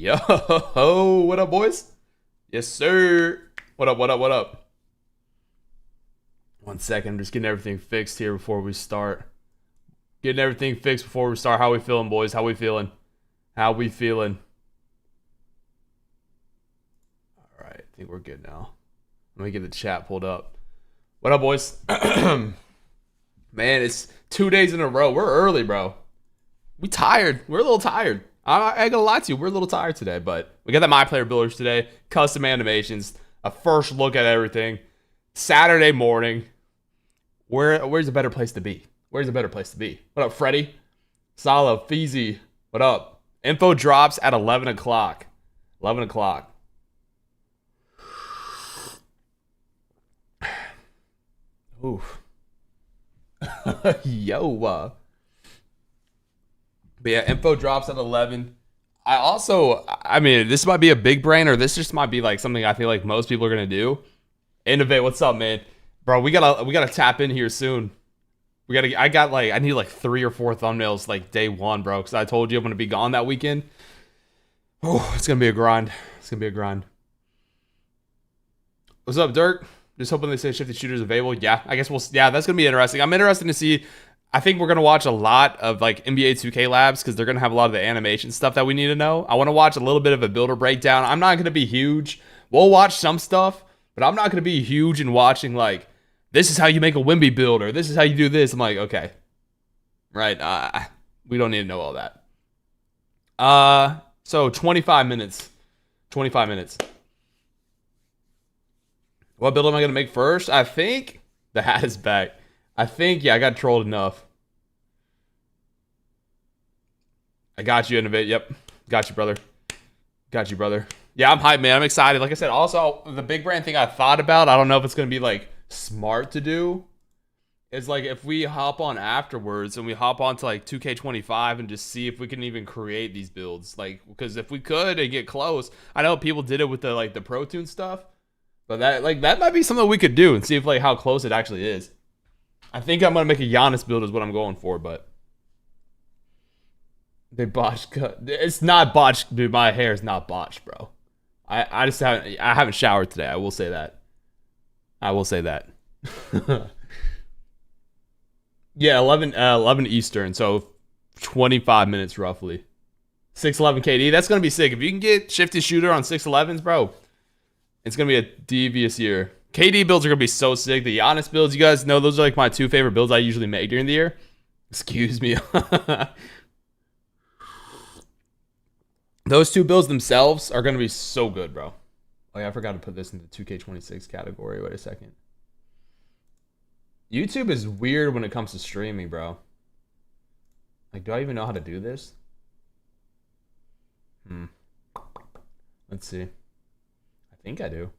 Yo, what up, boys? Yes, sir. What up, what up, what up? 1 second, I'm just getting everything fixed here before we start. Getting everything fixed before we start. How we feeling, boys? How we feeling? How we feeling? All right, I think we're good now. Let me get the chat pulled up. What up, boys? Man, it's 2 days in a row. We're early, bro. We tired. We're a little tired. I ain't gonna lie to you. We're a little tired today, but we got the MyPLAYER builders today. Custom animations. A first look at everything. Saturday morning. Where's a better place to be? Where's a better place to be? What up, Freddie? Sala, Feezy. What up? Info drops at 11 o'clock. 11 o'clock. Oof. Yo. But yeah, info drops at 11. I mean, this might be a big brain, or this just might be like something I feel like most people are gonna do. Innovate, what's up, man? Bro, we gotta tap in here soon. I need like 3 or 4 thumbnails like day one, bro, because I told you I'm gonna be gone that weekend. Oh, it's gonna be a grind. It's gonna be a grind. What's up, Dirk? Just hoping they say shifted shooters available. Yeah, I guess yeah, that's gonna be interesting. I'm interested to see. I think we're going to watch a lot of like NBA 2K labs because they're going to have a lot of the animation stuff that we need to know. I want to watch a little bit of a builder breakdown. I'm not going to be huge. We'll watch some stuff, but I'm not going to be huge in watching like, this is how you make a Wimby build or this is how you do this. I'm like, okay. Right. We don't need to know all that. So 25 minutes. 25 minutes. What build am I going to make first? I think the hat is back. Yeah, I got trolled enough. I got you, Innovate. Yep. Got you, brother. Got you, brother. Yeah, I'm hyped, man. I'm excited. Like I said, also, the big brand thing I thought about, I don't know if it's going to be, like, smart to do, is, like, if we hop on afterwards and we hop on to, like, 2K25 and just see if we can even create these builds. Like, because if we could and get close, I know people did it with the, like, the Pro Tune stuff, but that might be something we could do and see if, like, how close it actually is. I think I'm going to make a Giannis build is what I'm going for, but they botched. It's not botched, dude. My hair is not botched, bro. I haven't showered today. I will say that. Yeah, 11 Eastern, so 25 minutes roughly. 611 KD. That's going to be sick. If you can get shifted shooter on 611s, bro, it's going to be a devious year. KD builds are going to be so sick. The Giannis builds, you guys know, those are like my 2 favorite builds I usually make during the year. Excuse me. Those 2 builds themselves are going to be so good, bro. Oh, yeah, I forgot to put this in the 2K26 category. Wait a second. YouTube is weird when it comes to streaming, bro. Like, do I even know how to do this? Let's see. I think I do.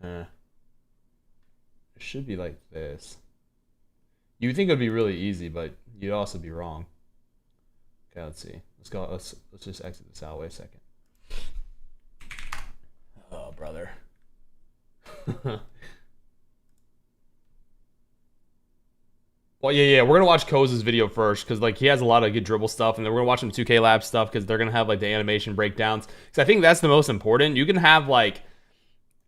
It should be like this. You would think it would be really easy, but you'd also be wrong. Okay, let's see. Let's go. Let's just exit this out. Wait a second. Oh, brother. Well, yeah. We're gonna watch Koza's video first because like he has a lot of good dribble stuff, and then we're gonna watch some 2K Lab stuff because they're gonna have like the animation breakdowns. Because I think that's the most important. You can have like,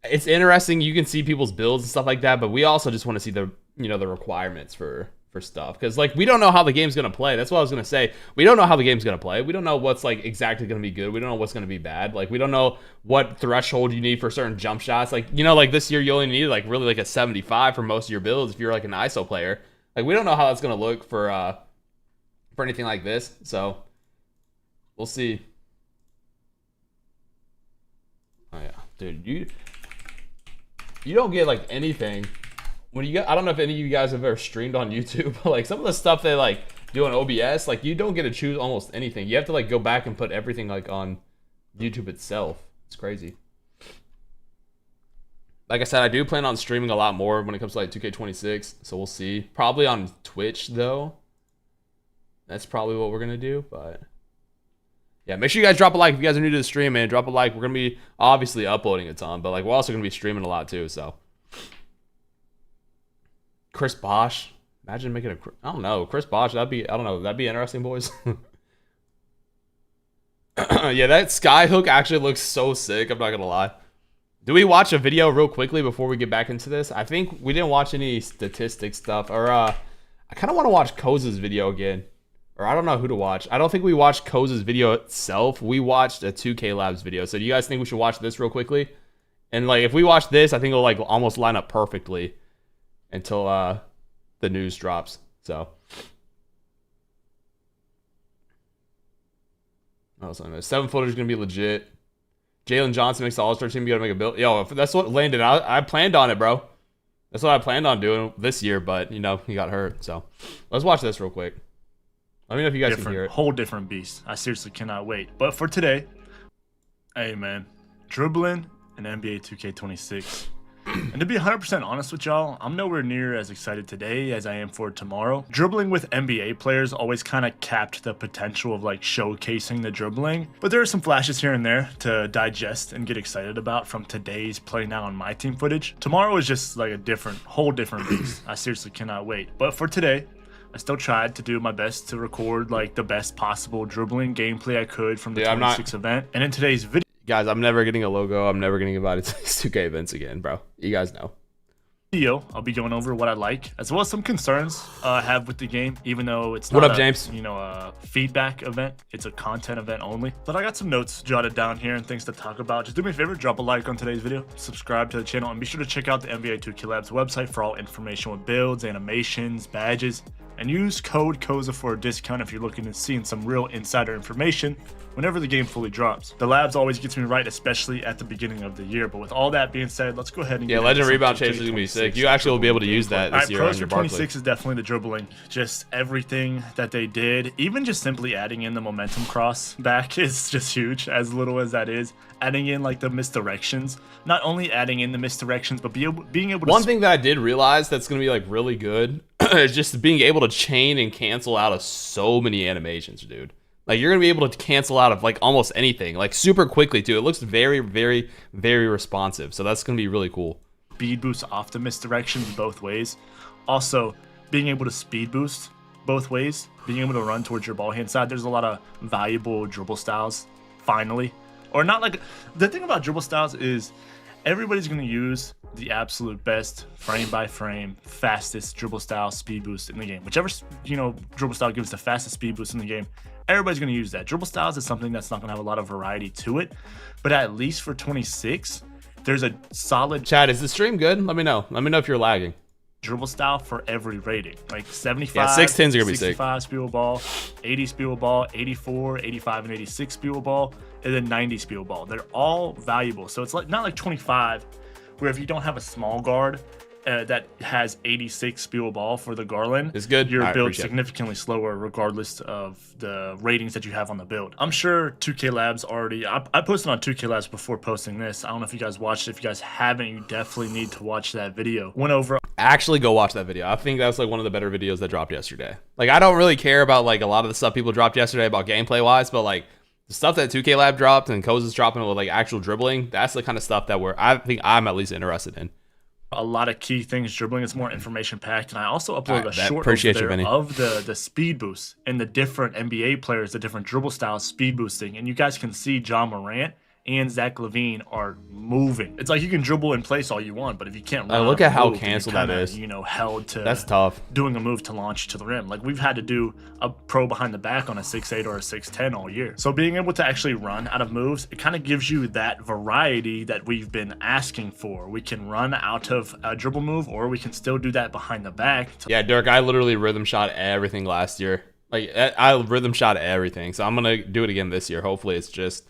it's interesting. You can see people's builds and stuff like that, but we also just want to see the the requirements for stuff because like we don't know how the game's gonna play. That's what I was gonna say. We don't know how the game's gonna play. We don't know what's like exactly gonna be good. We don't know what's gonna be bad. Like we don't know what threshold you need for certain jump shots. Like like this year you only need like really like a 75 for most of your builds if you're like an ISO player. Like, we don't know how that's going to look for anything like this. So, we'll see. Oh, yeah. Dude, you don't get, like, anything. When you get, I don't know if any of you guys have ever streamed on YouTube. But, like, some of the stuff they, like, do on OBS, like, you don't get to choose almost anything. You have to, like, go back and put everything, like, on YouTube itself. It's crazy. Like I said, I do plan on streaming a lot more when it comes to like 2K26, so we'll see. Probably on Twitch, though. That's probably what we're going to do, but... Yeah, make sure you guys drop a like if you guys are new to the stream, man. Drop a like. We're going to be obviously uploading a ton, but like we're also going to be streaming a lot, too, so... Chris Bosh? Imagine making a, I don't know, Chris Bosh. That'd be, I don't know, that'd be interesting, boys. Yeah, that sky hook actually looks so sick. I'm not gonna lie. Do we watch a video real quickly before we get back into this? I think we didn't watch any statistics stuff, or I kind of want to watch Koza's video again, or I don't know who to watch. I don't think we watched Koza's video itself. We watched a 2K Labs video. So do you guys think we should watch this real quickly? And like, if we watch this, I think it'll like almost line up perfectly until the news drops. So. Oh, so 7-footer is gonna be legit. Jalen Johnson makes the All-Star team. You gotta make a build. Yo, if that's what landed. I planned on it, bro. That's what I planned on doing this year, but you know, he got hurt. So let's watch this real quick. Let me know if you guys can hear it. Whole different beast. I seriously cannot wait. But for today, hey man, dribbling in NBA 2K26. And to be 100% honest with y'all, I'm nowhere near as excited today as I am for tomorrow. Dribbling with NBA players always kind of capped the potential of like showcasing the dribbling, but there are some flashes here and there to digest and get excited about from today's play now on my team footage. Tomorrow is just like a whole different beast. I seriously cannot wait. But for today, I still tried to do my best to record like the best possible dribbling gameplay I could from the 26 event. And in today's video, guys, I'm never getting a logo. I'm never getting invited to these 2K events again, bro. You guys know. I'll be going over what I like, as well as some concerns I have with the game, even though it's not what up, James? A feedback event. It's a content event only. But I got some notes jotted down here and things to talk about. Just do me a favor, drop a like on today's video, subscribe to the channel, and be sure to check out the NBA 2K Labs website for all information with builds, animations, badges, and use code KOZA for a discount if you're looking to see some real insider information whenever the game fully drops. The labs always gets me right, especially at the beginning of the year. But with all that being said, let's go ahead and Legend Rebound Chase is gonna be sick. You actually will be able to use that this year on your Barkley. 26 is definitely the dribbling. Just everything that they did, even just simply adding in the momentum cross back is just huge, as little as that is. Adding in like the misdirections, not only adding in the misdirections, but being able to. One thing that I did realize that's gonna be like really good is just being able to chain and cancel out of so many animations, dude. Like, you're gonna be able to cancel out of like almost anything, like super quickly too. It looks very, very, very responsive. So that's gonna be really cool. Speed boost off the misdirections both ways. Also, being able to speed boost both ways, being able to run towards your ball hand side. There's a lot of valuable dribble styles. Finally, or not like the thing about dribble styles is everybody's gonna use the absolute best frame by frame, fastest dribble style speed boost in the game. Whichever dribble style gives the fastest speed boost in the game, everybody's going to use that. Dribble styles is something that's not going to have a lot of variety to it, but at least for 26, there's a solid. Chad, is the stream good? Let me know. Let me know if you're lagging. Dribble style for every rating, like 75, yeah, 610s are gonna be 65 speed ball, 80 speed ball, 84, 85, and 86 speed ball, and then 90 speed ball. They're all valuable. So it's like not like 25, where if you don't have a small guard that has 86 speed ball for the Garland, it's good. Your build significantly slower regardless of the ratings that you have on the build. I'm sure 2K Labs already, I posted on 2K Labs before posting this. I don't know if you guys watched it. If you guys haven't, you definitely need to watch that video. Went over. Actually go watch that video. I think that's like one of the better videos that dropped yesterday. Like, I don't really care about like a lot of the stuff people dropped yesterday about gameplay wise, but like the stuff that 2K Lab dropped and Koza's dropping with like actual dribbling, that's the kind of stuff that I think I'm at least interested in. A lot of key things. Dribbling is more information packed, and I also uploaded a short of the speed boost and the different NBA players, the different dribble styles speed boosting, and you guys can see John Morant and Zach LaVine are moving. It's like you can dribble in place all you want, but if you can't run, look at how canceled that is. Held to that's tough. Doing a move to launch to the rim. Like we've had to do a pro behind the back on a 6'8" or a 6'10" all year. So being able to actually run out of moves, it kind of gives you that variety that we've been asking for. We can run out of a dribble move, or we can still do that behind the back. Yeah, Dirk, I literally rhythm shot everything last year. Like I rhythm shot everything. So I'm gonna do it again this year. Hopefully it's just.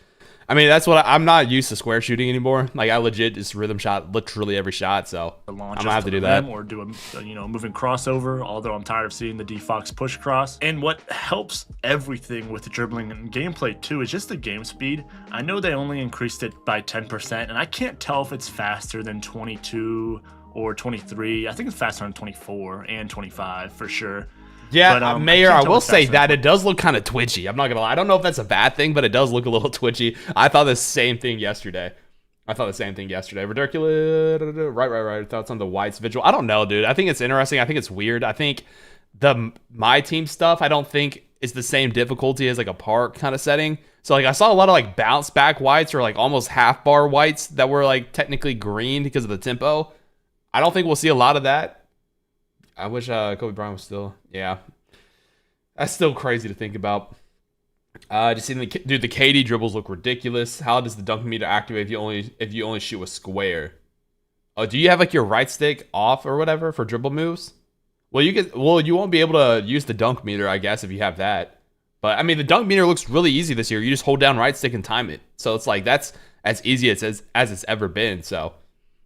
I mean, that's what I'm not used to square shooting anymore. Like I legit just rhythm shot literally every shot, so I'm gonna have to do that. Or do a moving crossover. Although I'm tired of seeing the D-Fox push cross. And what helps everything with the dribbling and gameplay too is just the game speed. I know they only increased it by 10%, and I can't tell if it's faster than 22 or 23. I think it's faster than 24 and 25 for sure. Yeah, but, Mayor, I will say that it does look kind of twitchy. I'm not going to lie. I don't know if that's a bad thing, but it does look a little twitchy. I thought the same thing yesterday. I thought the same thing yesterday. Ridiculous. Right. Thoughts on the Whites visual? I don't know, dude. I think it's interesting. I think it's weird. I think the my team stuff, I don't think is the same difficulty as like a park kind of setting. So like I saw a lot of like bounce back Whites or like almost half bar Whites that were like technically green because of the tempo. I don't think we'll see a lot of that. I wish Kobe Bryant was still. Yeah, that's still crazy to think about. Just seeing the KD dribbles look ridiculous. How does the dunk meter activate if you only shoot a square? Oh, do you have like your right stick off or whatever for dribble moves? Well, you won't be able to use the dunk meter, I guess, if you have that. But I mean, the dunk meter looks really easy this year. You just hold down right stick and time it. So it's like that's as easy as it's ever been. So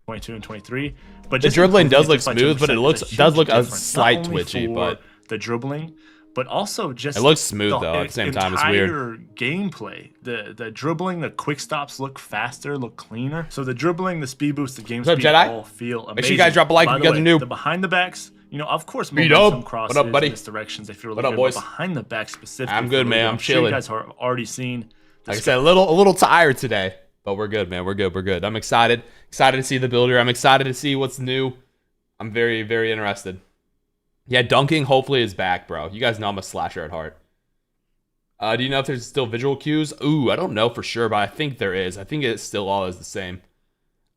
22 and 23, but the dribbling does look smooth, but it does look a slight twitchy. But the dribbling. But also just it looks smooth though at the same time. It's weird. Gameplay, the dribbling, the quick stops look faster, look cleaner. So the dribbling, the speed boost, the game speed all feel amazing. Make sure you guys drop a like if you guys are new. The behind the backs, of course, momentum crosses in this direction. They feel really good. Boys? But behind the back specifically, I'm good, man. I'm chilling. You guys have already seen. Like I said, a little tired today, but we're good, man. We're good. I'm excited to see the builder. I'm excited to see what's new. I'm very, very interested. Yeah, dunking hopefully is back, bro. You guys know I'm a slasher at heart. Do you know if there's still visual cues? Ooh, I don't know for sure, but I think there is. I think it still all is the same.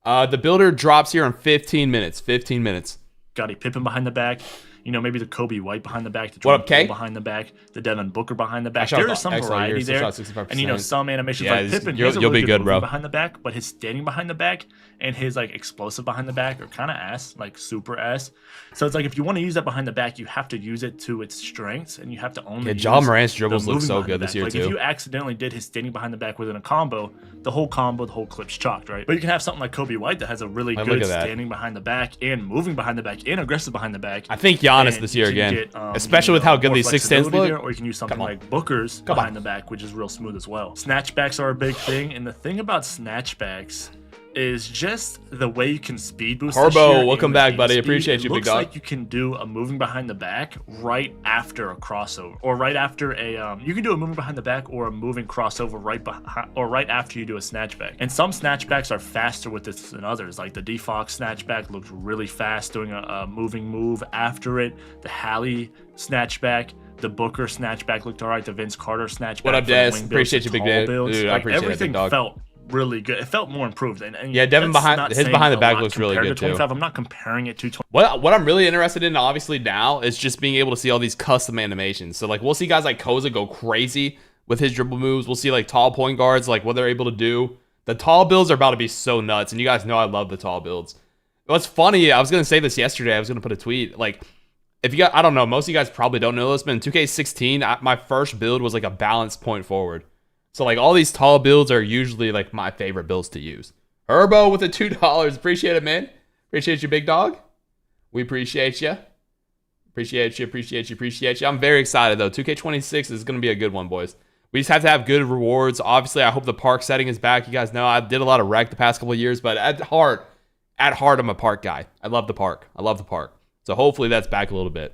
The builder drops here in 15 minutes. 15 minutes. Scottie Pippen behind the back. Maybe the Kobe White behind the back, the Jordan Poole behind the back, the Devin Booker behind the back. There is some variety there. And some animations like Pippen, you'll be good, bro. Behind the back, but his standing behind the back and his like explosive behind the back are kind of ass, like super ass. So it's like if you want to use that behind the back, you have to use it to its strengths, and you have to only. Yeah, John Morant's dribbles look so good this year too. If you accidentally did his standing behind the back within a combo, the whole clip's chalked, right? But you can have something like Kobe White that has a really good standing behind the back and moving behind the back and aggressive behind the back. I think Giannis this year again, especially with how good these 6'10s look. Or you can use something like Booker's behind the back, which is real smooth as well. Snatchbacks are a big thing, and the thing about snatchbacks is just the way you can speed boost. Harbo, welcome back, buddy. Appreciate you, big dog. Looks like you can do a moving behind the back right after a crossover, or right after a you can do a moving behind the back or a moving crossover right after you do a snatchback. And some snatchbacks are faster with this than others. Like the D-Fox snatchback looked really fast doing a moving move after it. The Hallie snatchback. The Booker snatchback looked all right. The Vince Carter snatchback. What up, Des? Appreciate you, big dude. Dude, I appreciate everything it, big dog. Felt really good. It felt more improved. And yeah, Devin behind the back looks really good too. I'm not comparing it to 20. What I'm really interested in, obviously now, is just being able to see all these custom animations. So like we'll see guys like Koza go crazy with his dribble moves. We'll see like tall point guards, like what they're able to do. The tall builds are about to be so nuts, and you guys know I love the tall builds. What's funny, I was gonna say this yesterday. I was gonna put a tweet like. If you got, I don't know, most of you guys probably don't know this, but in 2K16, my first build was like a balanced point forward. So like all these tall builds are usually like my favorite builds to use. Herbo with the $2. Appreciate it, man. Appreciate you, big dog. We appreciate you. Appreciate you. I'm very excited though. 2K26 is going to be a good one, boys. We just have to have good rewards. Obviously, I hope the park setting is back. You guys know I did a lot of rec the past couple of years, but at heart, I'm a park guy. I love the park. So hopefully that's back a little bit.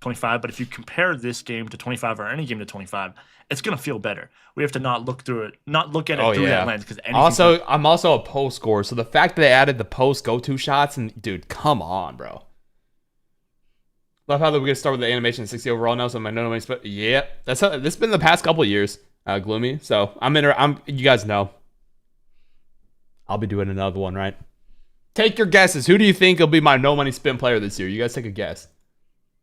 25, but if you compare this game to 25 or any game to 25, it's going to feel better. We have to not look at it through that lens. Because I'm also a post scorer, so the fact that they added the post go-to shots, and dude, come on, bro. Love how we're going to start with the animation 60 overall now, so my no money, but yeah, this has been the past couple of years, Gloomy. So you guys know. I'll be doing another one, right? Take your guesses. Who do you think will be my no money spin player this year? You guys take a guess.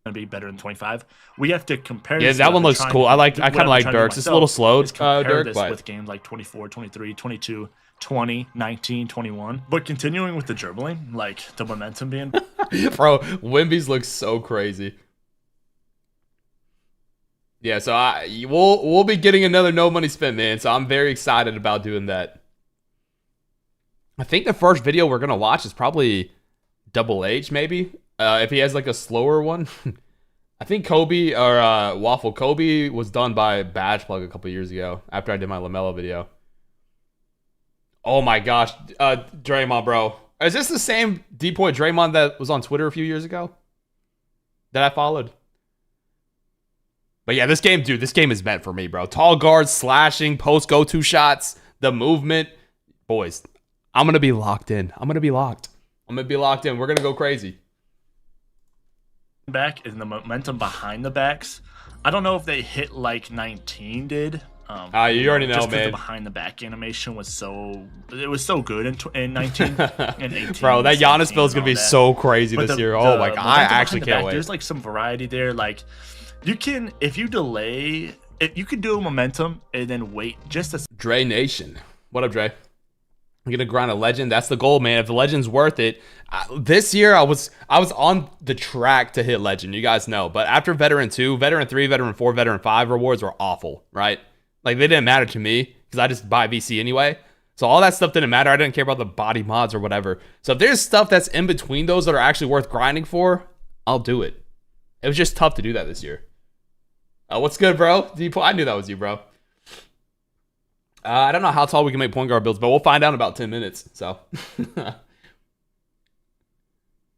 Going to be better than 25. We have to compare. Yeah, that one looks cool. I kind of like Dirk's. It's a little slow, Dirk, but with games like 24, 23, 22, 20, 19, 21. But continuing with the dribbling, like the momentum being. Bro, Wimby's looks so crazy. Yeah, so we'll be getting another no money spin, man. So I'm very excited about doing that. I think the first video we're gonna watch is probably Double H, maybe. If he has like a slower one. I think Kobe or Waffle Kobe was done by Badge Plug a couple years ago after I did my LaMelo video. Oh my gosh, Draymond, bro. Is this the same Depoy Draymond that was on Twitter a few years ago that I followed? But yeah, this game is meant for me, bro. Tall guards, slashing, post go-to shots, the movement. Boys, I'm going to be locked in. I'm going to be locked. I'm going to be locked in. We're going to go crazy. Back and the momentum behind the backs. I don't know if they hit like 19 did. You already know, just man. The behind the back animation was so good in 19 and 18. Bro, that Giannis build is gonna be so crazy this year. Oh my god, I actually can't wait. There's like some variety there. Like you can, if you delay, you can do a momentum and then wait just a. Dre Nation, what up, Dre? I'm gonna grind a legend. That's the goal, man. If the legend's worth it, this year I was on the track to hit legend. You guys know, but after veteran 2, veteran 3, veteran 4, veteran 5 rewards were awful, right? Like, they didn't matter to me because I just buy VC anyway. So all that stuff didn't matter. I didn't care about the body mods or whatever. So if there's stuff that's in between those that are actually worth grinding for, I'll do it. It was just tough to do that this year. What's good, bro? I knew that was you, bro. I don't know how tall we can make point guard builds, but we'll find out in about 10 minutes. So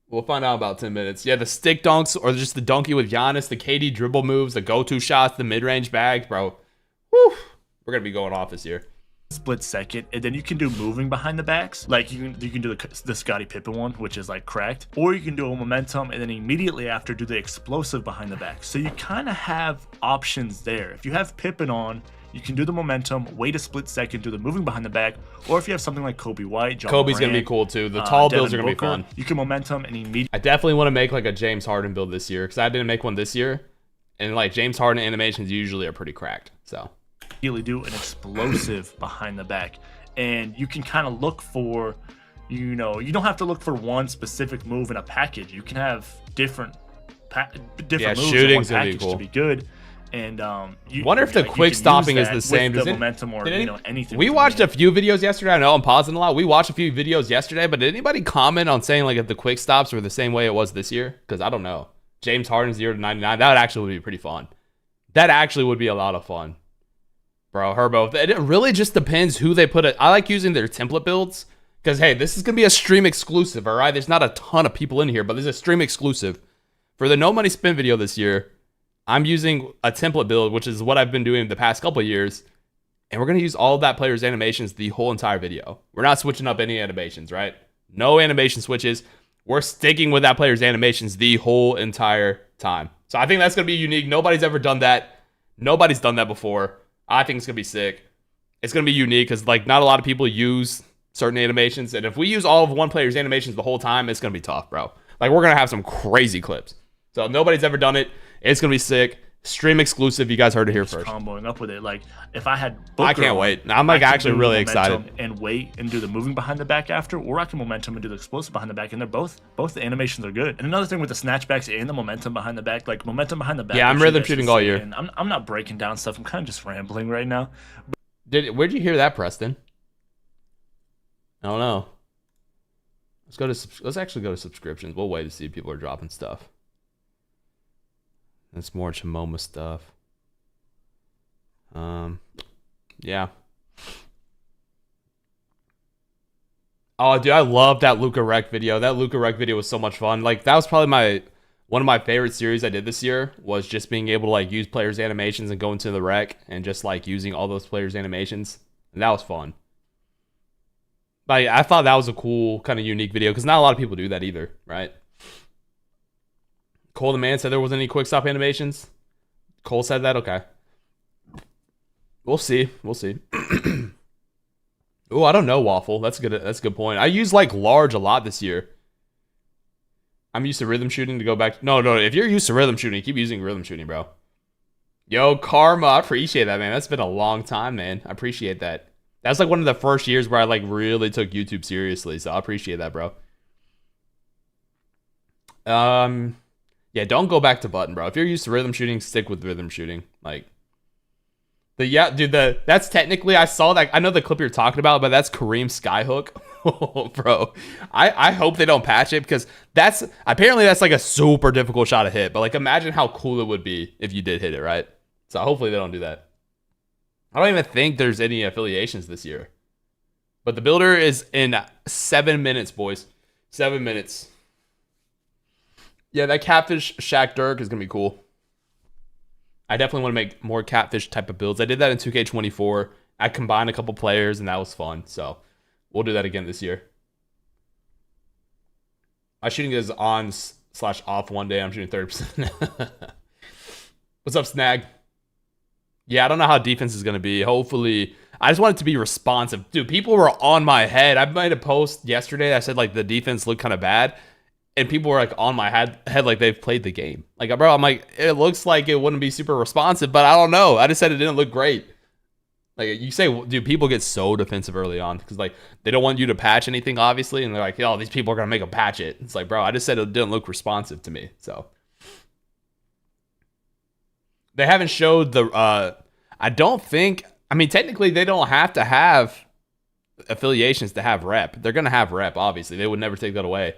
we'll find out in about 10 minutes. Yeah, the stick dunks or just the donkey with Giannis, the KD dribble moves, the go-to shots, the mid-range bags, bro. Whew, we're gonna be going off this year. Split second, and then you can do moving behind the backs. Like you can do the Scottie Pippen one, which is like cracked, or you can do a momentum and then immediately after do the explosive behind the back. So you kind of have options there. If you have Pippen on, you can do the momentum, wait a split second, do the moving behind the back, or if you have something like Kobe White, Kobe's gonna be cool too. The tall builds are gonna be fun. You can momentum and immediately. I definitely want to make like a James Harden build this year because I didn't make one this year, and like James Harden animations usually are pretty cracked. So. Do an explosive behind the back, and you can kind of look for, you don't have to look for one specific move in a package. You can have different moves in one package to be good. And wonder if the quick stopping is the same. Does momentum or anything. We watched a few videos yesterday. I know I'm pausing a lot. We watched a few videos yesterday, but did anybody comment on saying like if the quick stops were the same way it was this year? Because I don't know. James Harden 0 to 99. That actually would be pretty fun. That actually would be a lot of fun. Bro, Herbo, it really just depends who they put it. I like using their template builds because, hey, this is going to be a stream exclusive, all right? There's not a ton of people in here, but there's a stream exclusive. For the No Money Spin video this year, I'm using a template build, which is what I've been doing the past couple of years, and we're going to use all of that player's animations the whole entire video. We're not switching up any animations, right? No animation switches. We're sticking with that player's animations the whole entire time. So I think that's going to be unique. Nobody's ever done that. Nobody's done that before. I think it's going to be sick. It's going to be unique because, like, not a lot of people use certain animations. And if we use all of one player's animations the whole time, it's going to be tough, bro. Like, we're going to have some crazy clips. So nobody's ever done it. It's going to be sick. Stream exclusive. You guys heard it here first. Comboing up with it. Like, if I had Booker, I can't wait. I'm, like, actually really excited. And wait and do the moving behind the back after, or I can momentum and do the explosive behind the back. And they're both the animations are good. And another thing with the snatchbacks and the momentum behind the back, like momentum behind the back. Yeah, I'm rhythm shooting all year. And I'm not breaking down stuff. I'm kind of just rambling right now. Where'd you hear that, Preston? I don't know. Let's actually go to subscriptions. We'll wait to see if people are dropping stuff. That's more Chimoma stuff. Yeah. Oh, dude, I love that Luka Rec video. That Luka Rec video was so much fun. Like, that was probably one of my favorite series I did this year, was just being able to, like, use players' animations and go into the rec and just, like, using all those players' animations. And that was fun. Like, I thought that was a cool, kind of unique video, because not a lot of people do that either, right? Cole the Man said there wasn't any quick stop animations. Cole said that? Okay. We'll see. We'll see. Oh, I don't know, Waffle. That's good. That's a good point. I use like large a lot this year. I'm used to rhythm shooting to go back. No. If you're used to rhythm shooting, keep using rhythm shooting, bro. Yo, Karma. I appreciate that, man. That's been a long time, man. I appreciate that. That's like one of the first years where I like really took YouTube seriously. So I appreciate that, bro. Yeah, don't go back to button, bro. If you're used to rhythm shooting, stick with rhythm shooting. Like, that's technically, I saw that. I know the clip you're talking about, but that's Kareem Skyhook. Oh, bro. I hope they don't patch it, because apparently that's like a super difficult shot to hit. But like, imagine how cool it would be if you did hit it, right? So hopefully they don't do that. I don't even think there's any affiliations this year. But the builder is in 7 minutes, boys. 7 minutes. Yeah, that Catfish Shaq Dirk is going to be cool. I definitely want to make more Catfish type of builds. I did that in 2K24. I combined a couple players, and that was fun. So We'll do that again this year. My shooting is on/off one day. I'm shooting 30%. What's up, Snag? Yeah, I don't know how defense is going to be. Hopefully, I just want it to be responsive. Dude, people were on my head. I made a post yesterday that said, like, the defense looked kind of bad. And people were, like, on my head like they've played the game. Like, bro, I'm like, it looks like it wouldn't be super responsive, but I don't know. I just said it didn't look great. Like, you say, dude, people get so defensive early on because, like, they don't want you to patch anything, obviously. And they're like, oh, these people are going to make them patch it. It's like, bro, I just said it didn't look responsive to me. So, they haven't showed the, I don't think, I mean, technically, they don't have to have affiliations to have rep. They're going to have rep, obviously. They would never take that away.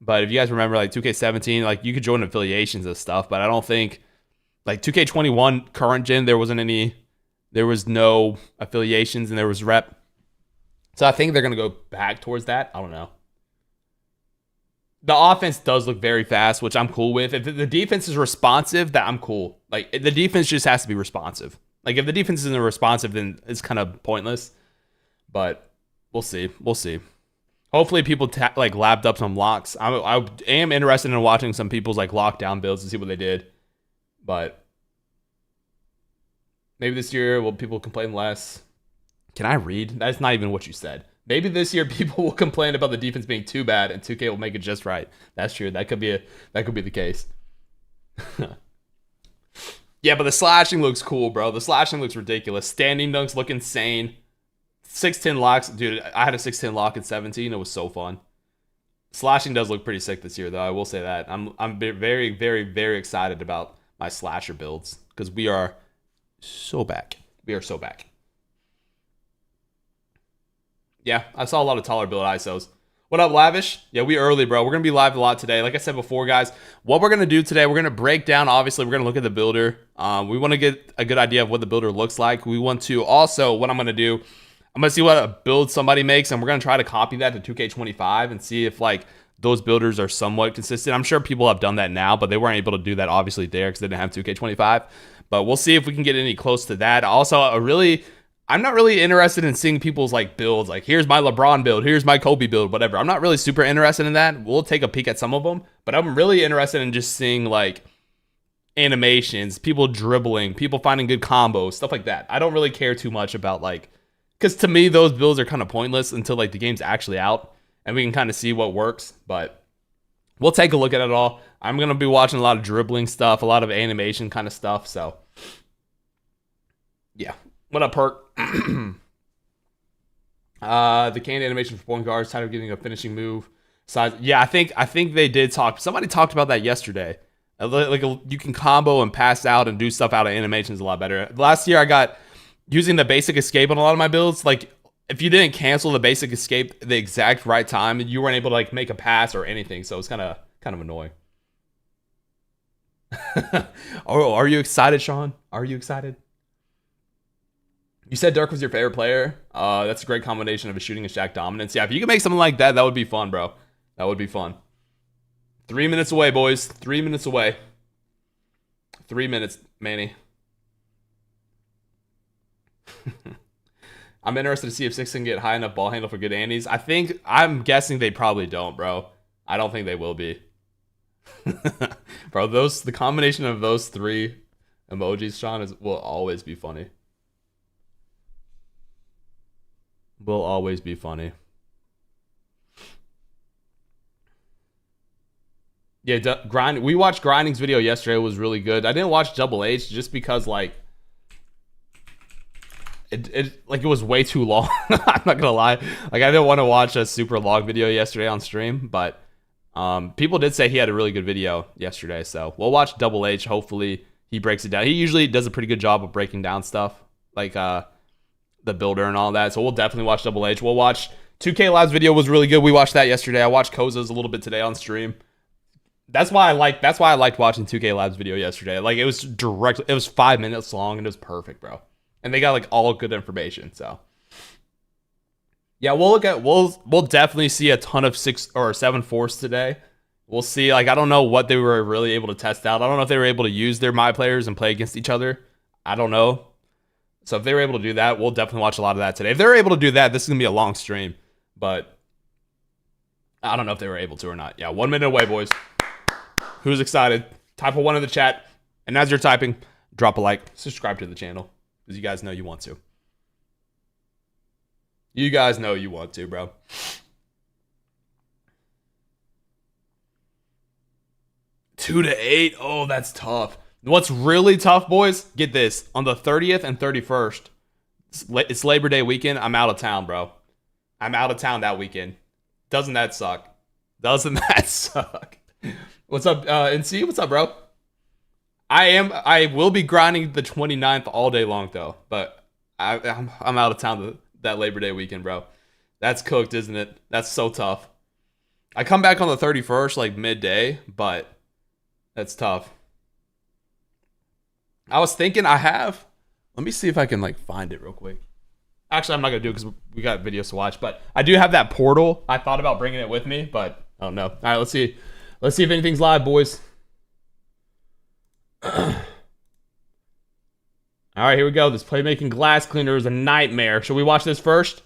But if you guys remember, like, 2K17, like, you could join affiliations and stuff. But I don't think, like, 2K21 current gen, there was no affiliations and there was rep. So I think they're going to go back towards that. I don't know. The offense does look very fast, which I'm cool with. If the defense is responsive, that I'm cool. Like, the defense just has to be responsive. Like, if the defense isn't responsive, then it's kind of pointless. But we'll see. We'll see. Hopefully people like lapped up some locks. I am interested in watching some people's like lockdown builds to see what they did. But maybe this year will people complain less. Can I read? That's not even what you said. Maybe this year people will complain about the defense being too bad and 2K will make it just right. That's true. That could be the case. Yeah, but the slashing looks cool, bro. The slashing looks ridiculous. Standing dunks look insane. 6'10 locks. Dude, I had a 6'10 lock in 17. It was so fun. Slashing does look pretty sick this year, though. I will say that. I'm very, very, very excited about my slasher builds because we are so back. We are so back. Yeah, I saw a lot of taller build ISOs. What up, Lavish? Yeah, we early, bro. We're going to be live a lot today. Like I said before, guys, what we're going to do today, we're going to break down, obviously, we're going to look at the builder. We want to get a good idea of what the builder looks like. We want to also, what I'm going to do, I'm going to see what a build somebody makes, and we're going to try to copy that to 2K25 and see if, like, those builders are somewhat consistent. I'm sure people have done that now, but they weren't able to do that, obviously, there because they didn't have 2K25. But we'll see if we can get any close to that. Also, I'm not really interested in seeing people's like builds. Like, here's my LeBron build, here's my Kobe build, whatever. I'm not really super interested in that. We'll take a peek at some of them, but I'm really interested in just seeing like animations, people dribbling, people finding good combos, stuff like that. I don't really care too much about like, because to me those builds are kind of pointless until like the game's actually out and we can kind of see what works. But we'll take a look at it all. I'm gonna be watching a lot of dribbling stuff, a lot of animation kind of stuff. So yeah. What up, Perk? The canned animation for point guards, tired of getting a finishing move size. Yeah, I think they did talk. Somebody talked about that yesterday. Like you can combo and pass out and do stuff out of animations a lot better. Last year I got using the basic escape on a lot of my builds. Like if you didn't cancel the basic escape the exact right time, you weren't able to like make a pass or anything. So it's kind of annoying. Oh, are you excited, Sean? Are you excited? You said Dirk was your favorite player. That's a great combination of a shooting and Shaq dominance. Yeah, if you could make something like that, that would be fun, bro. That would be fun. 3 minutes away, boys. 3 minutes away. 3 minutes, Manny. I'm interested to see if Six can get high enough ball handle for good Andes. I'm guessing they probably don't, bro. I don't think they will be. Bro, the combination of those three emojis, Sean, will always be funny. Will always be funny. Yeah, grind. We watched Grinding's video yesterday. It was really good. I didn't watch Double H just because like it was way too long. I'm not gonna lie. Like I didn't want to watch a super long video yesterday on stream, but people did say he had a really good video yesterday. So we'll watch Double H. Hopefully he breaks it down. He usually does a pretty good job of breaking down stuff. Like the builder and all that. So we'll definitely watch Double H. We'll watch 2K Lab's video was really good. We watched that yesterday. I watched Koza's a little bit today on stream. That's why I liked watching 2K Lab's video yesterday. Like it was 5 minutes long and it was perfect, bro. And they got like all good information. So yeah, we'll definitely see a ton of 6 or 7 force today. We'll see. Like I don't know what they were really able to test out. I don't know if they were able to use their MyPLAYERs and play against each other. I don't know. So if they were able to do that, we'll definitely watch a lot of that today. If they're able to do that, this is going to be a long stream. but I don't know if they were able to or not. Yeah, 1 minute away, boys. Who's excited? Type a 1 in the chat. And as you're typing, drop a like, subscribe to the channel, because you guys know you want to. You guys know you want to, bro. Two to 8. Oh, that's tough. What's really tough, boys? Get this. On the 30th and 31st, it's Labor Day weekend. I'm out of town, bro. I'm out of town that weekend. Doesn't that suck? Doesn't that suck? What's up, NC? What's up, bro? I will be grinding the 29th all day long, though. But I'm out of town that Labor Day weekend, bro. That's cooked, isn't it? That's so tough. I come back on the 31st, like midday, but that's tough. I was thinking let me see if I can like find it real quick. Actually, I'm not going to do it because we got videos to watch, but I do have that portal. I thought about bringing it with me, but I don't know. All right, let's see. Let's see if anything's live, boys. All right, here we go. This playmaking glass cleaner is a nightmare. Should we watch this first?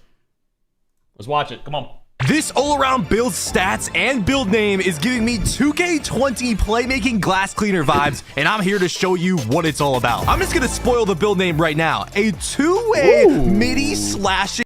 Let's watch it. Come on. This all-around build stats and build name is giving me 2K20 playmaking glass cleaner vibes, and I'm here to show you what it's all about. I'm just gonna spoil the build name right now. A two-way midi slashing.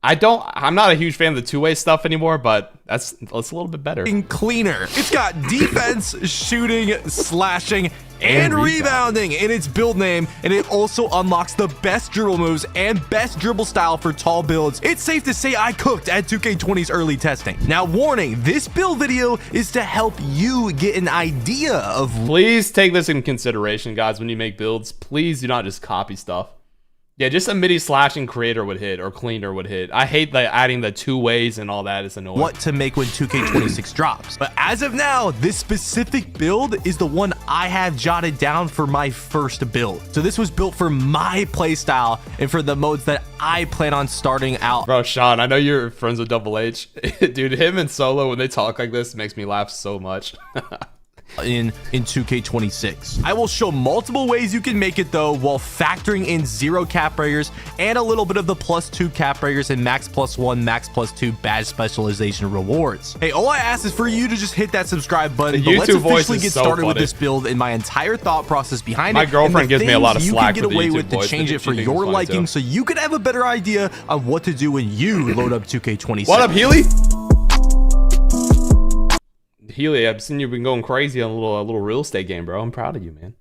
I'm not a huge fan of the two-way stuff anymore, but that's a little bit better. Cleaner. It's got defense, shooting, slashing, and rebounding in its build name, and it also unlocks the best dribble moves and best dribble style for tall builds. It's safe to say I cooked at 2K20's early testing. Now, warning, this build video is to help you get an idea of... Please take this in consideration, guys, when you make builds. Please do not just copy stuff. Yeah, just a midi slashing creator would hit, or cleaner would hit. I hate adding the two ways and all that. It's annoying. What to make when 2K26 drops. But as of now, this specific build is the one I have jotted down for my first build. So this was built for my playstyle and for the modes that I plan on starting out. Bro, Sean, I know you're friends with Double H. Dude, him and Solo, when they talk like this, makes me laugh so much. in 2K26. I will show multiple ways you can make it though, while factoring in 0 cap breakers and a little bit of the +2 cap breakers and max +1, max +2 badge specialization rewards. Hey, all I ask is for you to just hit that subscribe button, but let's officially get started with this build and my entire thought process behind it. My girlfriend gives me a lot of slack. You can get away with to change it for your liking, so you can have a better idea of what to do when you load up 2K26. What up, Healy? Healy, I've seen you've been going crazy on a little real estate game, bro. I'm proud of you, man.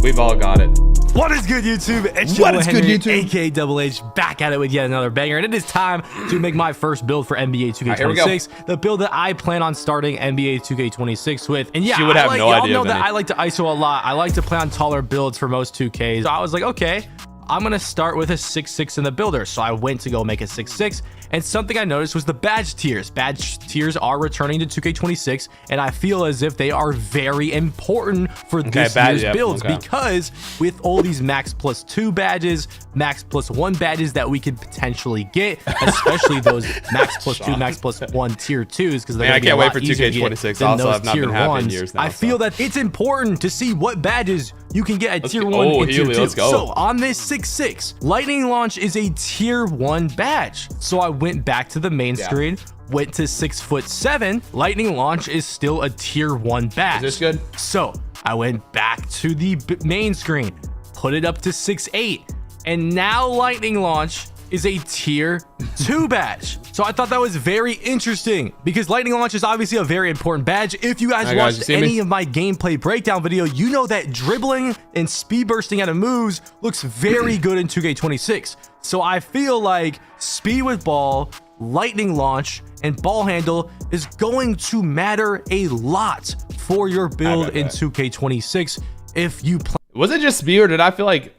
We've all got it. What is good, YouTube? It's what is good, YouTube? aka Double H, back at it with yet another banger, and it is time to make my first build for NBA 2K26. The build that I plan on starting NBA 2K26 with. And yeah, would have no idea know that I like to ISO a lot. I like to play on taller builds for most 2Ks. So I was like, okay, I'm gonna start with a 6'6" in the builder. So I went to go make a 6'6", and something I noticed was the badge tiers. Badge tiers are returning to 2K26, and I feel as if they are very important for this year's builds, because with all these max +2 badges, max +1 badges that we could potentially get, especially those max +2, max +1 tier 2s, because I can't wait for 2K26. Also, I've not been happy in years now. I feel that it's important to see what badges you can get at tier 1 and tier 2. So on this 6'6", Lightning Launch is a tier 1 badge. So I went back to the main screen, went to 6'7". Lightning Launch is still a tier 1 badge. Is this good? So I went back to the main screen, put it up to 6'8", and now Lightning Launch is a tier 2 badge. So I thought that was very interesting, because Lightning Launch is obviously a very important badge. If you guys watched any of my gameplay breakdown video, you know that dribbling and speed bursting out of moves looks very good in 2K26. So I feel like speed with ball, Lightning Launch, and ball handle is going to matter a lot for your build in 2K26 if you play. Was it just me, or did I feel like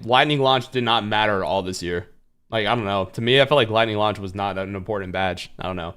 Lightning Launch did not matter at all this year? Like, I don't know. To me, I felt like Lightning Launch was not an important badge. I don't know.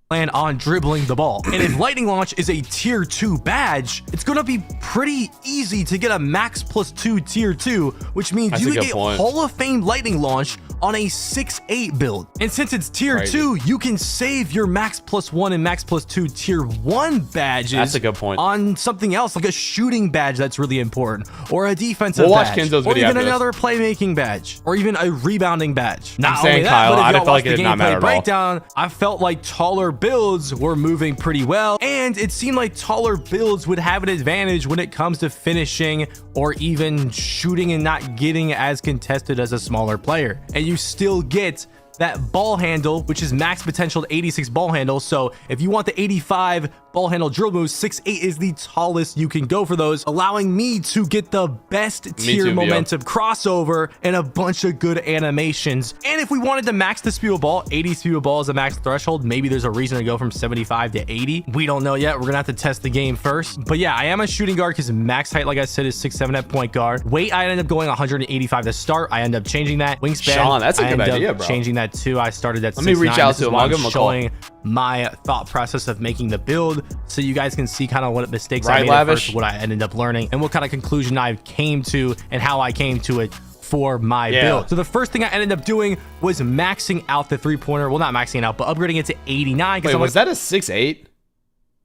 plan on dribbling the ball. And if Lightning Launch is a tier 2 badge, it's going to be pretty easy to get a max +2 tier 2, which means That's you a can good get point. Hall of Fame Lightning Launch on a 6-8 build. And since it's tier Crazy. 2, you can save your max +1 and max +2 tier 1 badges. That's a good point. On something else, like a shooting badge that's really important, or a defensive We'll watch badge, Kenzo's or video even after this. another playmaking badge, or even a rebounding badge. Not saying, only that, Kyle, but if I y'all felt like watch it the did not matter gameplay at all. breakdown, I felt like taller builds were moving pretty well, and it seemed like taller builds would have an advantage when it comes to finishing or even shooting and not getting as contested as a smaller player. And you still get that ball handle, which is max potential 86 ball handle. So if you want the 85 ball handle drill moves, 6'8" is the tallest you can go for those, allowing me to get the best tier too, momentum crossover and a bunch of good animations. And if we wanted to max the speed of ball, 80 speed of ball is a max threshold. Maybe there's a reason to go from 75 to 80. We don't know yet. We're gonna have to test the game first. But yeah, I am a shooting guard because max height, like I said, is 6'7" at point guard. Weight, I ended up going 185 to start. I ended up changing that. Wingspan, Sean, that's a I good ended idea, up bro. changing that too. I started at 6'9". Let me reach out This to is him. why I'll I'm give him a call. showing my thought process of making the build so you guys can see kind of what mistakes I Right, made at Lavish? first, what I ended up learning, and what kind of conclusion I came to and how I came to it for my Yeah. build. So the first thing I ended up doing was maxing out the three-pointer. Well, not maxing it out, but upgrading it to 89. Wait, I'm was that a 6'8"?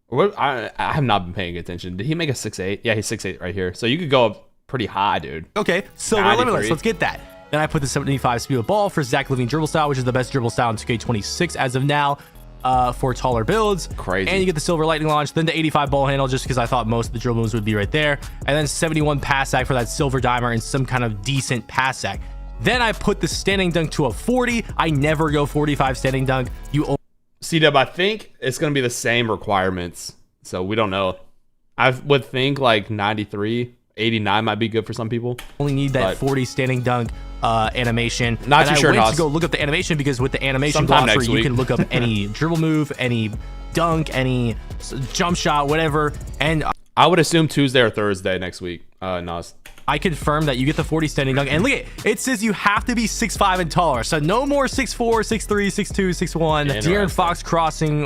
What? I have not been paying attention. Did he make a 6'8"? Yeah, he's 6'8" right here. So you could go up pretty high, dude. okay, silver 93. limitless. Let's get that. Then I put the 75 speed of ball for Zach LaVine dribble style, which is the best dribble style in 2K26 as of now. For taller builds. Crazy. And you get the silver lightning launch, then the 85 ball handle, just because I thought most of the dribble moves would be right there, and then 71 pass sack for that silver dimer and some kind of decent pass sack. Then I put the standing dunk to a 40. I never go 45 standing dunk. You C-Dub, I think it's going to be the same requirements. So we don't know. I would think like 93, 89 might be good for some people. only need that But- 40 standing dunk animation. Not and too sure, I went Nas. to go look up the animation because with the animation Sometime glossary, next you week. can look up any dribble move, any dunk, any jump shot, whatever. And I would assume Tuesday or Thursday next week, Nas. I confirmed that you get the 40 standing dunk. And look at it says you have to be 6'5" and taller. So no more 6'4", 6'3", 6'2", 6'1". De'Aaron Fox crossing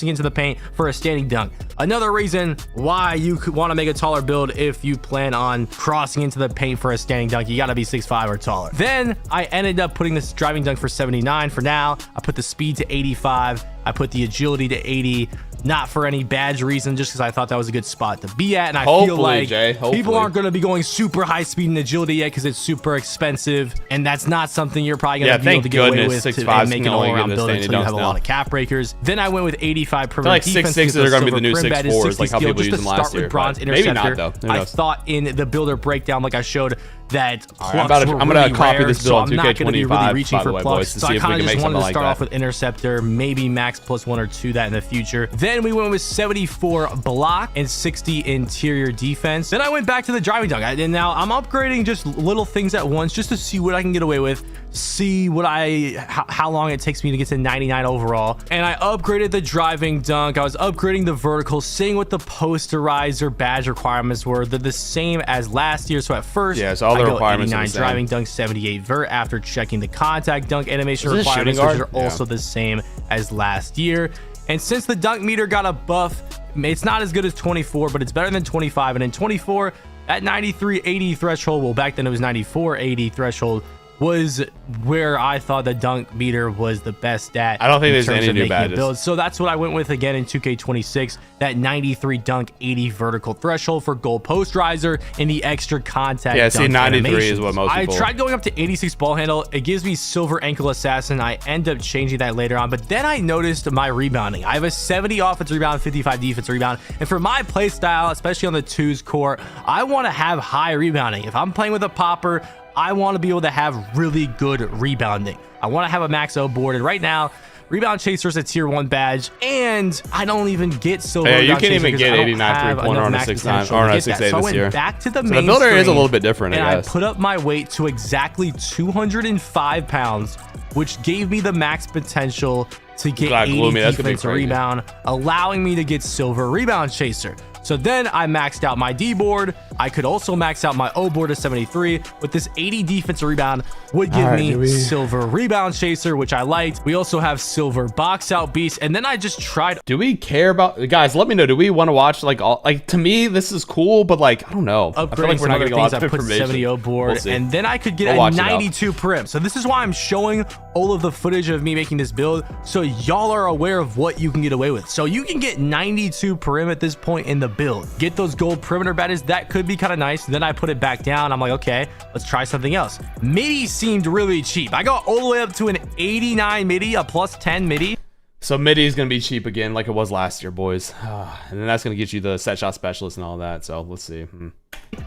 into the paint for a standing dunk. Another reason why you could want to make a taller build if you plan on crossing into the paint for a standing dunk, you got to be 6'5" or taller. Then I ended up putting this driving dunk for 79 for now. I put the speed to 85. I put the agility to 80. Not for any badge reason, just because I thought that was a good spot to be at. And I feel Hopefully, like Jay, people hopefully. aren't going to be going super high speed and agility yet because it's super expensive. And that's not something you're probably going to be able thank to get away goodness with 6'5" and make an can only all-around give the build standing until you have dunks a lot now. of cap breakers. Then I went with 85 perimeter like defense. 6'6" because are gonna be silver the new prim badge is 6'4s, 60 like how steal, people just used to them last start year, with bronze but maybe not, interceptor. though. Who I knows? thought in the builder breakdown, like I showed, that I'm plucks gonna were really copy rare, this so build on I'm not going to be 2K25, really reaching by the for way, plucks. boys, to So see I if we kind of can just make wanted to something like start off that. with interceptor, maybe max +1 or 2 that in the future. Then we went with 74 block and 60 interior defense. Then I went back to the driving dunk. And now I'm upgrading just little things at once just to see what I can get away with, see what how long it takes me to get to 99 overall. And I upgraded the driving dunk. I was upgrading the vertical, seeing what the posterizer badge requirements were. They're the same as last year. So at first, Yeah, so all the I go requirements are 89 the same. driving dunk, 78 vert after checking the contact dunk animation Is this requirements, shooting which are guard? Yeah. also the same as last year. And since the dunk meter got a buff, it's not as good as 24, but it's better than 25. And in 24, that 93-80 threshold, well, back then it was 94-80 threshold, was where I thought the dunk meter was the best at. I don't think in there's terms any of new making a badges. build. So that's what I went with again in 2K26, that 93 dunk, 80 vertical threshold for goal post riser and the extra contact. Yeah, see, dunk 93 is animations. what most people- I tried going up to 86 ball handle. It gives me silver ankle assassin. I end up changing that later on, but then I noticed my rebounding. I have a 70 offense rebound, 55 defense rebound, and for my play style, especially on the twos core, I want to have high rebounding. If I'm playing with a popper, I want to be able to have really good rebounding. I want to have a max O board, and right now, Rebound Chaser is a tier 1 badge, and I don't even get silver. Yeah, you Rebound can't Chaser even because get I don't 89 have three-pointer enough on a max 6'9" potential or to on a get that. 6'8" So I this went year. back to the So the main builder is a screen, little bit different, and I I guess. put up my weight to exactly 205 pounds, which gave me the max potential to get God, 80 Gloomy, that's gonna be defense crazy. rebound, allowing me to get silver Rebound Chaser. So then I maxed out my D board. I could also max out my O board to 73. With this 80 defensive rebound would give me silver rebound chaser, which I liked. We also have silver box out beast. And then I just tried. Do we care about, guys, let me know. Do we want to watch like all, like, to me, this is cool, but like, I don't know. Upgrading I feel like we're not getting a lot of I put information. 70 O board, We'll and then I could get a 92 prim. So this is why I'm showing all of the footage of me making this build, so y'all are aware of what you can get away with. So you can get 92 prim at this point in the build. Get those gold perimeter badges. That could be kind of nice. Then I put it back down. I'm like, okay, let's try something else. Midi seemed really cheap. I got all the way up to an 89 midi, a plus 10 midi. So midi is going to be cheap again like it was last year, boys. And then that's going to get you the set shot specialist and all that. So let's see.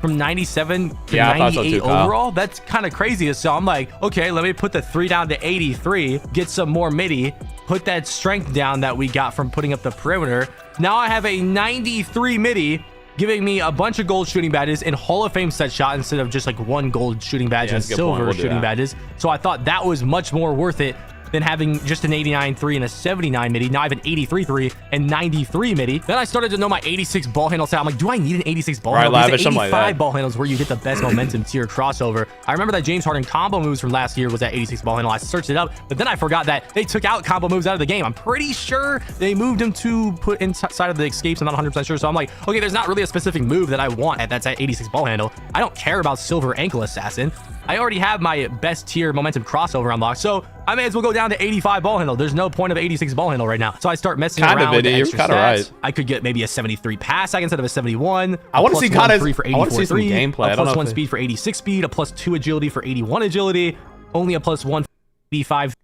From 97 to yeah, 98 so too, overall, that's kind of crazy. So I'm like, okay, let me put the 3 down to 83, get some more midi, put that strength down that we got from putting up the perimeter. Now I have a 93 midi, giving me a bunch of gold shooting badges and Hall of Fame set shot instead of just like 1 gold shooting badge and silver shooting badges. So I thought that was much more worth it than having just an 89-3 and a 79 midi. Now I have an 83-3 and 93 midi. Then I started to know my 86 ball handle set. I'm like, do I need an 86 ball handle? Lavish, because 85 like ball handles where you get the best momentum tier crossover. I remember that James Harden combo moves from last year was that 86 ball handle. I searched it up, but then I forgot that they took out combo moves out of the game. I'm pretty sure they moved them to put inside of the escapes. I'm not 100% sure. So I'm like, okay, there's not really a specific move that I want that's at 86 ball handle. I don't care about silver ankle assassin. I already have my best tier momentum crossover unlocked, so I may as well go down to 85 ball handle. There's no point of 86 ball handle right now. So I start messing around with the extra stats. Right. I could get maybe a 73 pass instead of a 71. I want to see kind of for 84 some gameplay. A plus 1 speed for 86 speed, a plus 2 agility for 81 agility, only a plus 1 85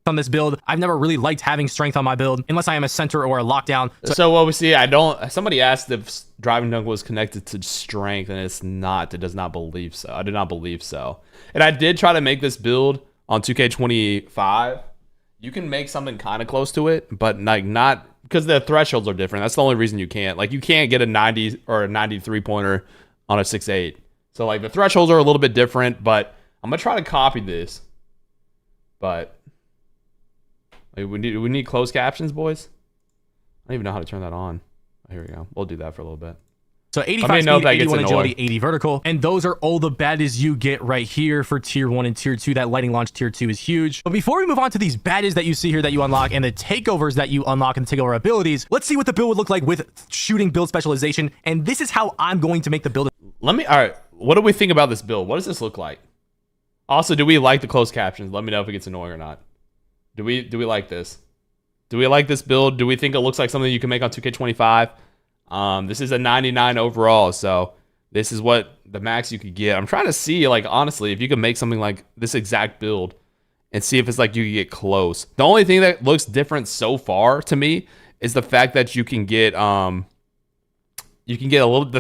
on this build. I've never really liked having strength on my build unless I am a center or a lockdown. So what we see, somebody asked if driving dunk was connected to strength, and it's not. It does not believe so. I do not believe so. And I did try to make this build on 2K25. You can make something kind of close to it, but like not, because the thresholds are different. That's the only reason you can't. Like, you can't get a 90 or a 93 pointer on a 6'8". So like the thresholds are a little bit different, but I'm gonna try to copy this. But like, we need closed captions, boys. I don't even know how to turn that on. Oh, here we go. We'll do that for a little bit. So 85 speed, 81 agility, 80 vertical. And those are all the badges you get right here for tier 1 and tier 2. That lightning launch tier 2 is huge. But before we move on to these badges that you see here that you unlock and the takeovers that you unlock and takeover abilities, let's see what the build would look like with shooting build specialization. And this is how I'm going to make the build. All right. What do we think about this build? What does this look like? Also, do we like the closed captions? Let me know if it gets annoying or not. Do we like this? Do we like this build? Do we think it looks like something you can make on 2K25? This is a 99 overall, so this is what the max you could get. I'm trying to see, like, honestly, if you could make something like this exact build and see if it's like you can get close. The only thing that looks different so far to me is the fact that you can get the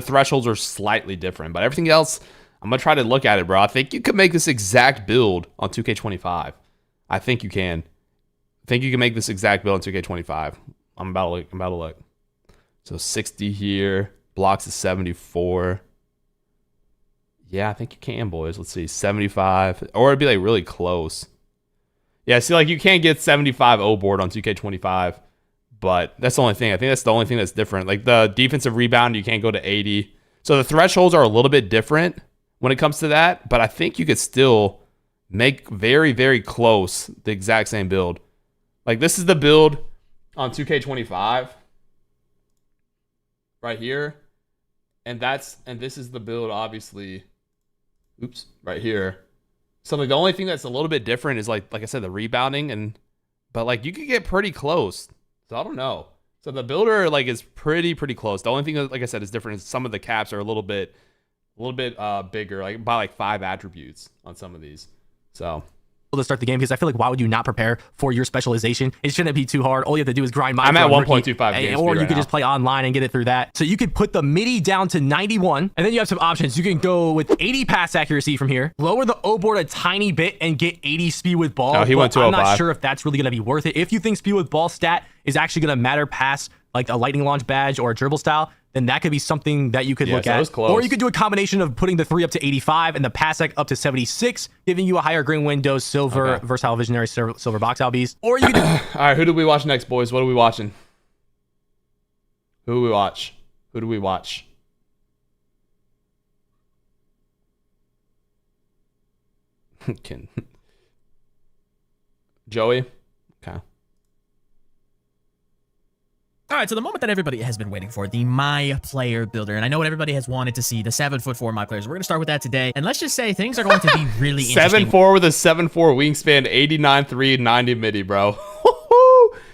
thresholds are slightly different, but everything else, I'm gonna try to look at it, bro. I think you could make this exact build on 2K25. I think you can. I think you can make this exact build on 2K25. I'm about to look. So 60 here, blocks is 74. Yeah, I think you can, boys. Let's see, 75, or it'd be like really close. Yeah, see, like you can't get 75 O board on 2K25, but that's the only thing. I think that's the only thing that's different. Like the defensive rebound, you can't go to 80. So the thresholds are a little bit different when it comes to that, but I think you could still make very, very close the exact same build. Like this is the build on 2K25 right here, and this is the build, obviously. Oops, right here. So like the only thing that's a little bit different is like I said, the rebounding, but like you could get pretty close. So I don't know. So the builder like is pretty close. The only thing that, like I said, is different is some of the caps are a little bit bigger, like by like 5 attributes on some of these. So to start the game, because I feel like, why would you not prepare for your specialization? It shouldn't be too hard. All you have to do is grind. I'm at 1.25 games, or you could just play online and get it through that. So you could put the midi down to 91, and then you have some options. You can go with 80 pass accuracy from here, lower the O board a tiny bit, and get 80 speed with ball. Oh, he went 205. I'm not sure if that's really gonna be worth it. If you think speed with ball stat is actually gonna matter past like a lightning launch badge or a dribble style, then that could be something that you could look at. Or you could do a combination of putting the 3 up to 85 and the pass sec up to 76, giving you a higher green window, silver, versatile visionary, silver box out beast. Or you could do... All right, who do we watch next, boys? What are we watching? Who do we watch? Who do we watch? Joey? Okay. All right, so the moment that everybody has been waiting for, the My Player Builder. And I know what everybody has wanted to see, the 7'4" My Players. We're going to start with that today. And let's just say things are going to be really interesting. 7'4" with a 7'4" wingspan, 89.3, 90 midi, bro.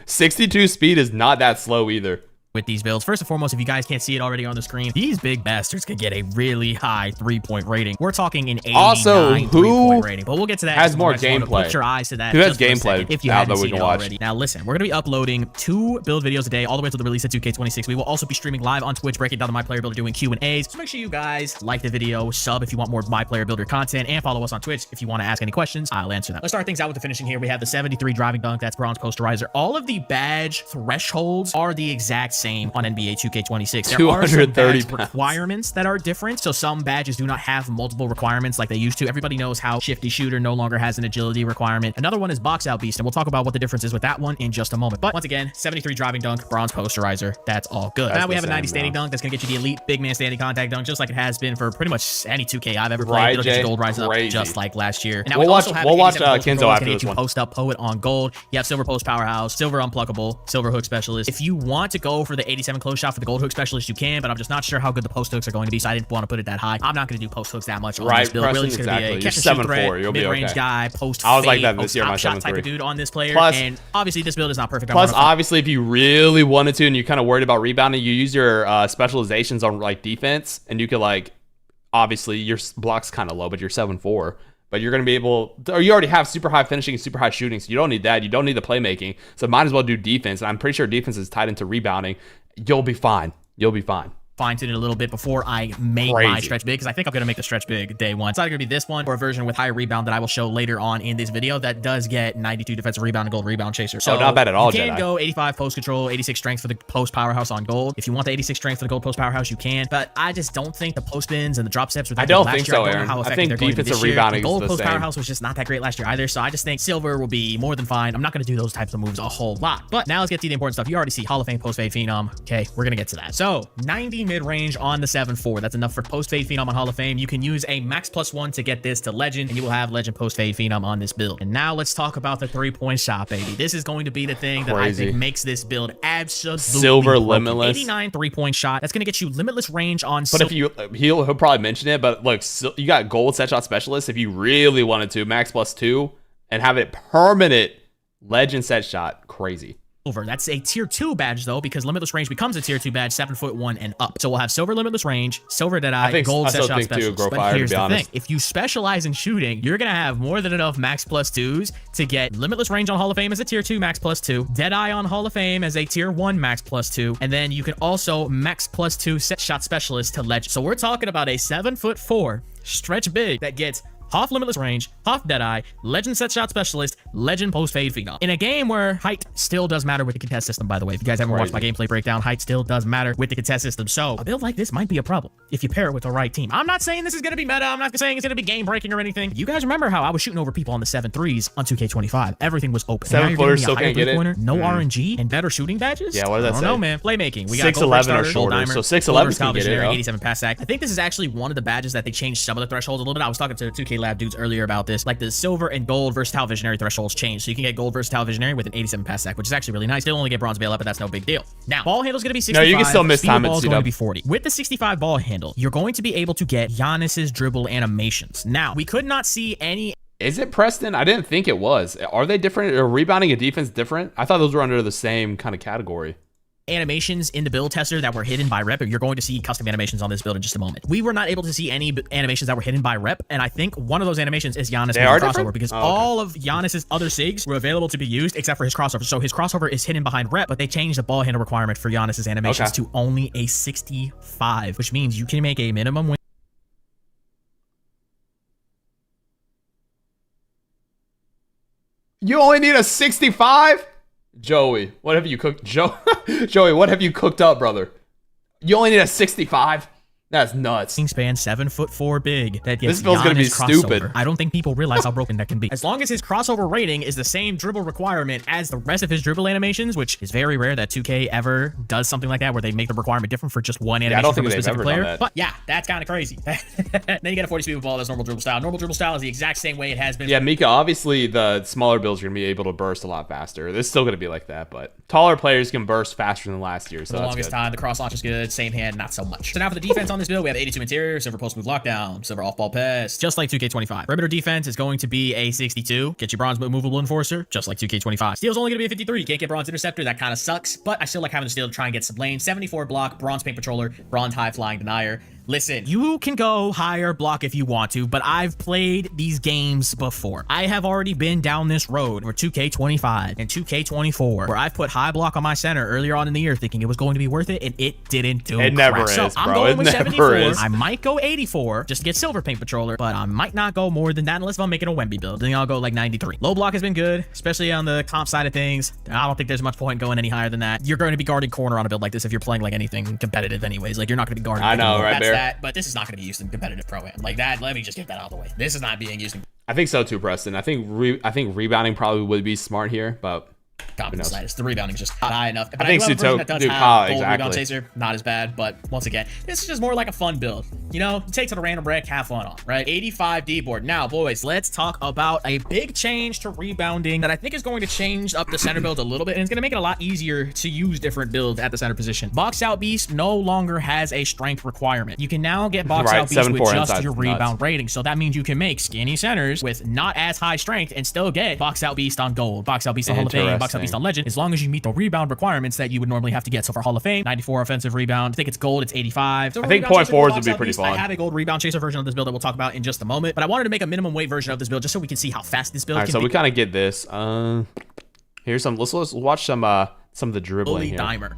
62 speed is not that slow either. With these builds. First and foremost, if you guys can't see it already on the screen, these big bastards could get a really high 3-point rating. We're talking an 89 also, who 3-point rating, but we'll get to that. Has more gameplay? Put your eyes to that. Who has gameplay? If you haven't seen it already. Now listen, we're gonna be uploading 2 build videos a day, all the way to the release of 2K26. We will also be streaming live on Twitch, breaking down the My Player Builder, doing Q&As. So make sure you guys like the video, sub if you want more My Player Builder content, and follow us on Twitch if you want to ask any questions. I'll answer them. Let's start things out with the finishing here. We have the 73 driving dunk. That's bronze posterizer. All of the badge thresholds are the exact same on NBA 2K26. There are some badge requirements that are different. So some badges do not have multiple requirements like they used to. Everybody knows how Shifty Shooter no longer has an agility requirement. Another one is Box Out Beast, and we'll talk about what the difference is with that one in just a moment. But once again, 73 driving dunk, bronze posterizer. That's all good. Now we have a 90 standing dunk. That's going to get you the elite big man standing contact dunk, just like it has been for pretty much any 2K I've ever played. It'll get you gold rise up just like last year. And now we'll watch Kenzo after this one. Post up poet on gold. You have silver post powerhouse, silver unpluckable, silver hook specialist. If you want to go for the 87 close shot for the gold hook specialist, you can, but I'm just not sure how good the post hooks are going to be, so I didn't want to put it that high. I'm not going to do post hooks that much on this build. Really, it's going to be a catch and shoot threat, mid-range guy, post I was like that this year, my shot type of dude on this player. Plus, and obviously this build is not perfect. Plus, obviously, if you really wanted to and you're kind of worried about rebounding, you use your specializations on like defense, and you could like, obviously your block's kind of low, but you're 7'4". But you're going to be able, or you already have super high finishing and super high shooting, so you don't need that. You don't need the playmaking, so might as well do defense. And I'm pretty sure defense is tied into rebounding. You'll be fine. You'll be fine. Fine-tune it a little bit before I make my stretch big, because I think I'm going to make the stretch big day one. It's either going to be this one or a version with higher rebound that I will show later on in this video that does get 92 defensive rebound and gold rebound chaser. So not bad at all, you can go 85 post control, 86 strength for the post powerhouse on gold. If you want the 86 strength for the gold post powerhouse, you can. But I just don't think the post spins and the drop steps were that I don't think so, Aaron. I think defensive rebounding is the same. Gold post powerhouse was just not that great last year either, so I just think silver will be more than fine. I'm not going to do those types of moves a whole lot. But now let's get to the important stuff. You already see Hall of Fame post fade phenom. Okay, we're going to get to that. So 90 mid-range on the 7'4". That's enough for post fade phenom on Hall of Fame. You can use a max +1 to get this to legend, and you will have legend post fade phenom on this build. And now let's talk about the 3-point shot, baby. This is going to be the thing that I think makes this build absolutely silver limitless. 89 3-point shot. That's going to get you limitless range on. But if you, he'll probably mention it. But look, you got gold set shot specialist. If you really wanted to, max +2 and have it permanent legend set shot, crazy. Silver. That's a tier 2 badge though, because limitless range becomes a tier 2 badge 7'1" and up. So we'll have silver limitless range, silver deadeye, gold set shot specialist. But here's the thing: if you specialize in shooting, you're gonna have more than enough max +2s to get limitless range on Hall of Fame as a tier 2 max +2, deadeye on Hall of Fame as a tier 1 max +2, and then you can also max +2 set shot specialist to legend. So we're talking about a 7'4" stretch big that gets half limitless range, half deadeye, legend set shot specialist, legend post fade phenom. In a game where height still does matter with the contest system, by the way. If you guys haven't watched my gameplay breakdown, height still does matter with the contest system. So a build like this might be a problem if you pair it with the right team. I'm not saying this is going to be meta. I'm not saying it's going to be game breaking or anything. You guys remember how I was shooting over people on the 7'3s on 2K25. Everything was open. 7-footers still can't get it. No RNG and better shooting badges? Yeah, what does that say? I don't know, man. Playmaking. We got 6'11" or shorter. So 6'11" can get it. 87 pass sack. I think this is actually one of the badges that they changed some of the thresholds a little bit. I was talking to 2K Lab dudes earlier about this. Like the silver and gold versatile visionary thresholds changed, so you can get gold versatile visionary with an 87 pass sack, which is actually really nice. Still only get bronze bail up, but that's no big deal. Now ball handle's gonna be 65. No, you can still miss time. Ball is going to be 40. With the 65 ball handle, you're going to be able to get Giannis's dribble animations. Now we could not see any. Is it Preston? I didn't think it was. Are they different? Are rebounding and defense different? I thought those were under the same kind of category. Animations in the build tester that were hidden by rep. You're going to see custom animations on this build in just a moment. We were not able to see any animations that were hidden by rep, and I think one of those animations is Giannis crossover, because all of Giannis's other SIGs were available to be used except for his crossover. So his crossover is hidden behind rep, but they changed the ball handle requirement for Giannis's animations to only a 65, which means you can make a minimum win. You only need a 65? Joey, what have you cooked? Joey, what have you cooked up, brother? You only need a 65? That's nuts. Wingspan 7'4" big. That gets this build's gonna be stupid. I don't think people realize how broken that can be. As long as his crossover rating is the same dribble requirement as the rest of his dribble animations, which is very rare that 2K ever does something like that where they make the requirement different for just one animation from a specific player. But yeah, that's kind of crazy. Then you get a 40 speed with ball. That's normal dribble style. Normal dribble style is the exact same way it has been. Yeah, Mika, obviously the smaller builds are gonna be able to burst a lot faster. This is still gonna be like that, but taller players can burst faster than last year. So for the longest time, the cross launch is good. Same hand, not so much. So now for the defense on this build, we have 82 interior, silver post move lockdown, silver off ball pass, just like 2K25. Perimeter defense is going to be a 62. Get your bronze movable enforcer, just like 2K25. Steel's only gonna be a 53. You can't get bronze interceptor. That kind of sucks, but I still like having the steel to try and get some lane. 74 block, bronze paint patroller, bronze high flying denier. Listen, you can go higher block if you want to, but I've played these games before. I have already been down this road for 2K25 and 2K24, where I've put high block on my center earlier on in the year thinking it was going to be worth it, and it didn't do it. Never is, so bro. I'm going with 74. Is. I might go 84 just to get silver paint patroller, but I might not go more than that unless I'm making a Wemby build. Then I'll go like 93. Low block has been good, especially on the comp side of things. I don't think there's much point going any higher than that. You're going to be guarding corner on a build like this if you're playing like anything competitive anyways. Like, you're not going to be guarding. I know, right, Bear? That, but this is not going to be used in competitive pro-am like that. Let me just get that out of the way. This is not being used in. I think so too, Preston. I think rebounding probably would be smart here, but confidence status. The rebounding is just not high enough. But I think Suto, that does have gold rebound chaser, not as bad. But once again, this is just more like a fun build. You know, take to the random break, have fun on, right? 85 D board. Now, boys, let's talk about a big change to rebounding that I think is going to change up the center build a little bit, and it's going to make it a lot easier to use different builds at the center position. Box out beast no longer has a strength requirement. You can now get box out beast with just your rebound rating. So that means you can make skinny centers with not as high strength and still get box out beast on gold, box out beast on Hall of Fame, box out beast on legend, as long as you meet the rebound requirements that you would normally have to get. So for Hall of Fame, 94 offensive rebound. I think it's gold, it's 85. So I think point fours would be pretty fun. I have a gold rebound chaser version of this build that we'll talk about in just a moment, but I wanted to make a minimum weight version of this build just so we can see how fast this build can be. So we kind of get this. Here's some. Let's watch some of the dribbling Bully here. Dimer.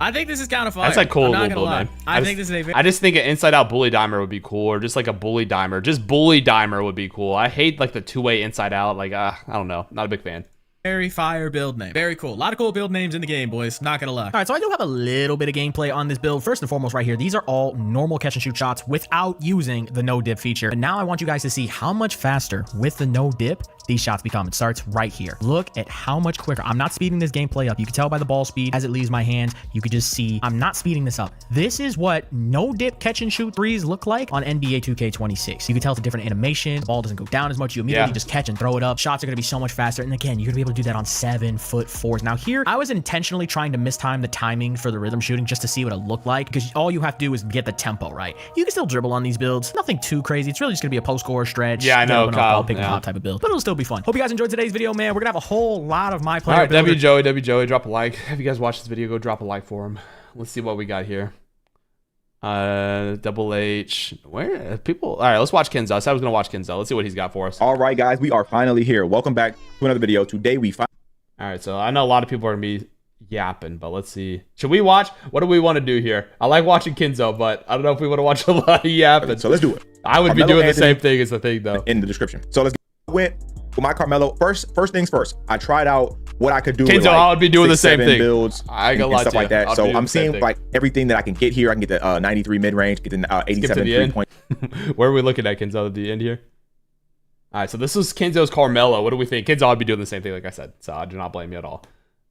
I think this is kind of fun. That's like cool little build, man. I think this is a. I just think an inside out bully dimer would be cool, or just like a bully dimer. Just bully dimer would be cool. I hate like the two-way inside out. Like I don't know, not a big fan. Very fire build name. Very cool. A lot of cool build names in the game, boys. Not gonna lie. All right, so I do have a little bit of gameplay on this build. First and foremost, right here, these are all normal catch and shoot shots without using the no dip feature. And now I want you guys to see how much faster with the no dip these shots become. It starts right here. Look at how much quicker. I'm not speeding this gameplay up. You can tell by the ball speed as it leaves my hand. You could just see I'm not speeding this up. This is what no dip catch and shoot threes look like on NBA 2K26. You can tell it's a different animation. The ball doesn't go down as much. You immediately just catch and throw it up. Shots are going to be so much faster. And again, you're going to be able to do that on 7'4". Now here, I was intentionally trying to mistime the timing for the rhythm shooting just to see what it looked like, because all you have to do is get the tempo right. You can still dribble on these builds. Nothing too crazy. It's really just going to be a post-score stretch. Yeah, I know, Kyle. Pick and pop type of build, but it'll still be fun. Hope you guys enjoyed today's video, man. We're gonna have a whole lot of my player. All right, W Joey, drop a like. Have you guys watched this video? Go drop a like for him. Let's see what we got here. Double H. Where people? All right, let's watch Kenzo. I said I was gonna watch Kenzo. Let's see what he's got for us. All right, guys, we are finally here. Welcome back to another video. Today we find. All right, so I know a lot of people are gonna be yapping, but let's see. Should we watch? What do we want to do here? I like watching Kenzo, but I don't know if we want to watch a lot of yapping. So let's do it. I would be doing the same thing as the thing though. In the description. So let's get with my Carmelo. First things first. I tried out what I could do. Kenzo, with, like, I would be doing the same thing. Builds and stuff like that. So I'm seeing like everything that I can get here. I can get the 93 mid range, get the 87 3 point. Where are we looking at, Kenzo? At the end here. All right, so this is Kenzo's Carmelo. What do we think? Kenzo, I'd be doing the same thing, like I said. So I do not blame you at all.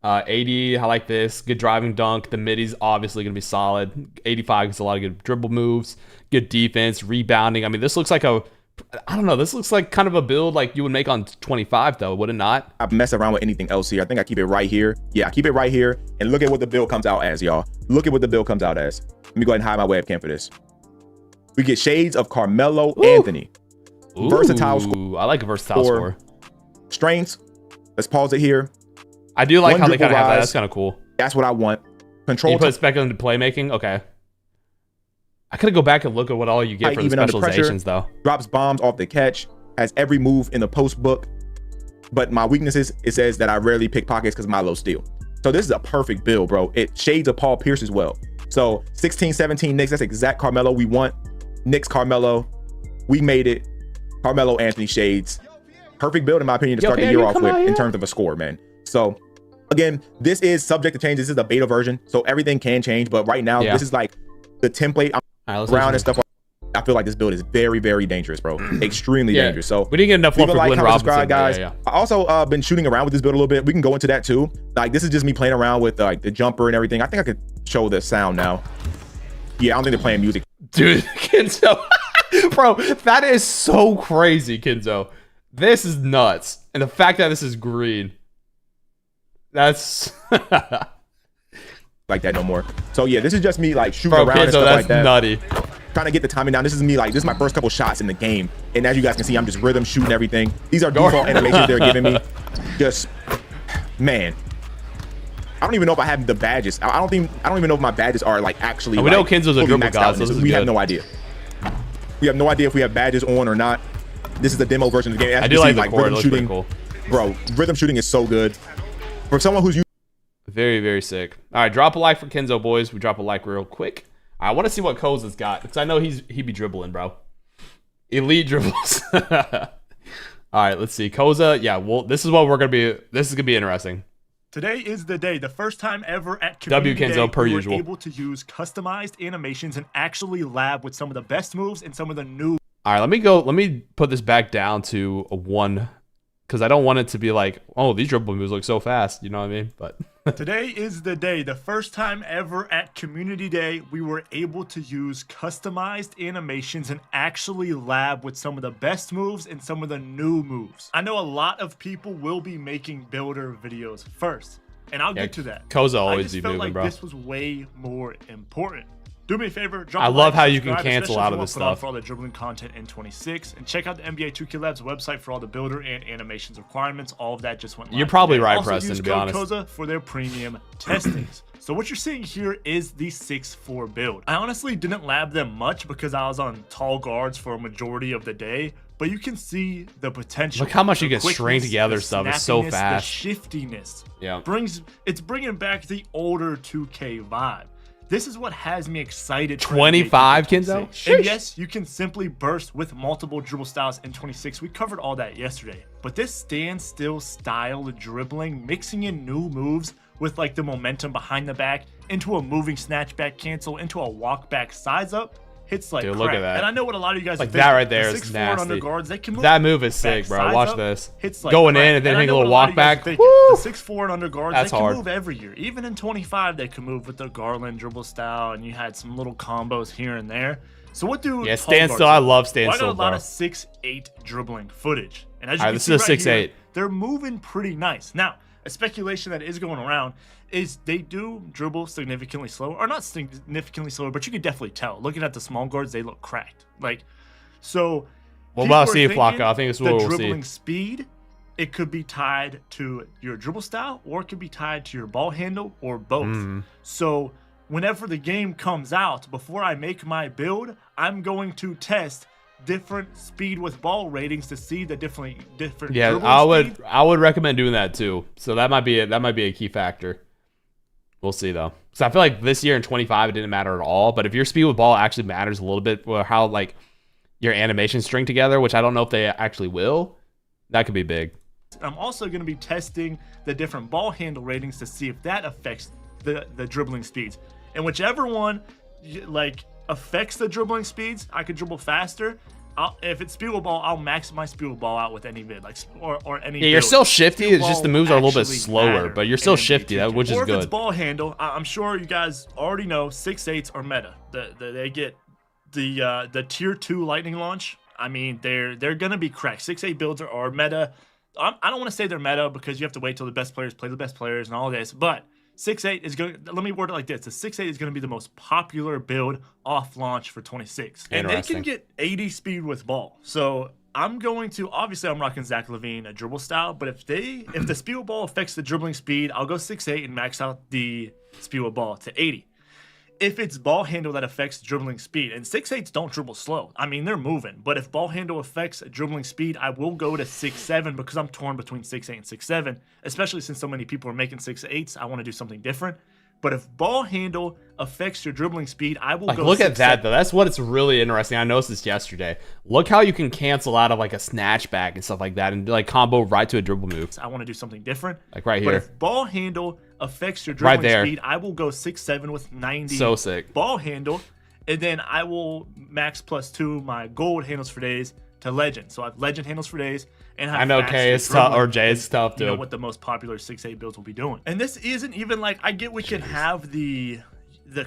80, I like this. Good driving dunk. The middy's obviously going to be solid. 85 gets a lot of good dribble moves. Good defense, rebounding. I mean, this looks like I don't know. This looks like kind of a build like you would make on 25, though, would it not? I mess around with anything else here. I think I keep it right here. Yeah, I keep it right here. And look at what the build comes out as, y'all. Look at what the build comes out as. Let me go ahead and hide my webcam for this. We get shades of Carmelo Anthony. Ooh, versatile score. I like a versatile score. Strengths. Let's pause it here. I do like how they kind of have that. That's kind of cool. That's what I want. Control. You put spec into playmaking. Okay. I could go back and look at what all you get for the specializations, though. Drops bombs off the catch. Has every move in the post book. But my weaknesses, it says that I rarely pick pockets because of my low steal. So this is a perfect build, bro. It shades of Paul Pierce as well. So 16, 17 Knicks. That's exact Carmelo we want. Knicks Carmelo. We made it. Carmelo Anthony shades. Perfect build, in my opinion, to start the year off with in terms of a score, man. So again, this is subject to change. This is the beta version, so everything can change. But right now, this is like the template. ground and stuff. I feel like this build is very, very dangerous, bro. Extremely dangerous. So we didn't get enough love for Glenn Robinson, guys. I also been shooting around with this build a little bit. We can go into that too. Like, this is just me playing around with like the jumper and everything. I think I could show the sound now. Yeah, I don't think they're playing music. Dude, Kenzo. Bro, that is so crazy, Kenzo. This is nuts. And the fact that this is green. That's like that no more. So yeah, this is just me like shooting around Kenzo, and stuff that's like that. Nutty. Trying to get the timing down. This is me like, this is my first couple shots in the game. And as you guys can see, I'm just rhythm shooting everything. These are default animations they're giving me. Just, man. I don't even know if I have the badges. I don't even know if my badges are like actually. We know Kenzo's a dribble god, so we have no idea. We have no idea if we have badges on or not. This is the demo version of the game. As I do see, like the core. rhythm shooting. Cool. Bro, rhythm shooting is so good. For someone who's very, very sick. All right, drop a like for Kenzo, boys. We drop a like real quick. I want to see what Koza's got because I know he be dribbling, bro. Elite dribbles. All right, let's see. Koza, yeah, well, this is what we're gonna be. This is gonna be interesting. Today is the day, the first time ever at Community Kenzo, Day, per we usual. were able to use customized animations and actually lab with some of the best moves and some of the new. All right, let me put this back down to a 1 because I don't want it to be like, oh, these dribble moves look so fast. You know what I mean? But today is the day, the first time ever at Community Day, we were able to use customized animations and actually lab with some of the best moves and some of the new moves. I know a lot of people will be making builder videos first, and I'll get to that. Koza always be felt moving, like bro. This was way more important. Do me a favor, drop I a love like, how you can subscribe, cancel out of this stuff. For all the dribbling content in 26, and check out the NBA 2K Labs website for all the builder and animations requirements. All of that just went live. You're probably today. right, Also Preston, use to be code honest. Koza for their premium testings. So what you're seeing here is the 6'4" build. I honestly didn't lab them much because I was on tall guards for a majority of the day, but you can see the potential. Look how much you the get string quickness, together the stuff. It's so snappiness, fast. The shiftiness. Yeah. It's bringing back the older 2K vibe. This is what has me excited. 25, Kenzo? And yes, you can simply burst with multiple dribble styles in 26. We covered all that yesterday. But this standstill style of dribbling, mixing in new moves with like the momentum behind the back into a moving snatch back cancel, into a walk back size up, hits like Dude, crack. look at that. And I know what a lot of you guys like are that right there is 6'4" nasty. Under guards, they can move that move is sick, bro. Watch this. Hits like going crack. in and then hitting a little lot walk of you guys back. thinking, Woo! The 6'4" and under guards, That's they can hard. move every year. Even in 25, they can move with the Garland dribble style, and you had some little combos here and there. So what do Yeah, standstill. I love standstill, I got a lot bro. of 6'8" dribbling footage, and as you All right, can this see is a right 6'8". here, they're moving pretty nice. Now, a speculation that is going around is they do dribble significantly slower, or not significantly slower, but you can definitely tell. Looking at the small guards, they look cracked. Like, so. Well, people we'll are see, thinking Flocka. I think this is what the we'll dribbling see. speed, it could be tied to your dribble style, or it could be tied to your ball handle, or both. So whenever the game comes out, before I make my build, I'm going to test different speed with ball ratings to see the different Yeah, I would recommend doing that too. So that might be a key factor. We'll see though. So I feel like this year in 25 it didn't matter at all, but if your speed with ball actually matters a little bit, or how like your animations string together, which I don't know if they actually will, that could be big. I'm also going to be testing the different ball handle ratings to see if that affects the dribbling speeds. And whichever one like affects the dribbling speeds, I could dribble faster. If it's speed with ball, I'll max my speed with ball out with any vid, like or any. Yeah, you're still shifty. It's just the moves are a little bit slower, but you're still shifty, which is good. Or if it's ball handle, I'm sure you guys already know 6'8" are meta. They get the tier 2 lightning launch. I mean, they're gonna be cracked. 6'8" builds are meta. I don't want to say they're meta because you have to wait till the best players play the best players and all this, but 6'8" is going to, let me word it like this. The 6'8" is going to be the most popular build off launch for 26. And they can get 80 speed with ball. So I'm going to, obviously I'm rocking Zach LaVine, a dribble style, but if the speed with ball affects the dribbling speed, I'll go 6'8" and max out the speed with ball to 80. If it's ball handle that affects dribbling speed, and 6'8" don't dribble slow. I mean, they're moving. But if ball handle affects dribbling speed, I will go to 6'7" because I'm torn between 6'8" and 6'7", especially since so many people are making 6'8s. I want to do something different. But if ball handle affects your dribbling speed, I will go look 6'7". at that, though. That's what's really interesting. I noticed this yesterday. Look how you can cancel out of like a snatch back and stuff like that and like combo right to a dribble move. I want to do something different. Like right But here. if ball handle affects your dribbling speed, I will go 6'7" with 90 So sick. ball handle. And then I will max +2 my gold handles for days to legend. So I have legend handles for days. And I know K is tough, or J is tough, dude. You know what the most popular 6-8 builds will be doing. And this isn't even like, I get we can have the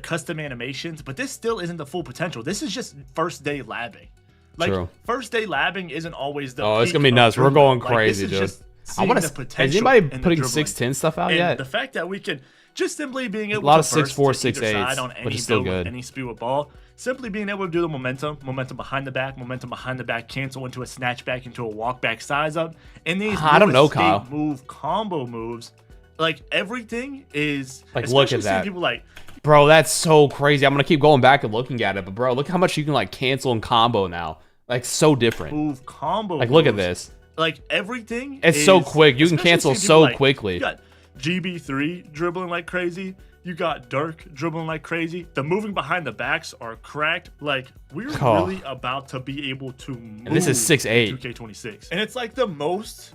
custom animations, but this still isn't the full potential. This is just first day labbing. Like, True. First day labbing isn't always the it's gonna be nuts. We're going crazy, dude. I want to. Is anybody putting 6'10" stuff out yet? The fact that we can just simply being able a lot to of 6'4", 6'8", but it's still good. Any speed with ball, simply being able to do the momentum behind the back, cancel into a snatch back, into a walk back size up, and these I don't know, Kyle. move combo moves, like everything is like, look at that. People like, bro, that's so crazy. I'm gonna keep going back and looking at it, but bro, look how much you can like cancel and combo now. Like, so different. Move combo. Like, look at this. Like, everything. It's so quick. You can cancel so quickly. You got GB3 dribbling like crazy. You got Dirk dribbling like crazy. The moving behind the backs are cracked. Like, we're really about to be able to move. And this is 6'8". 2K26. And it's like the most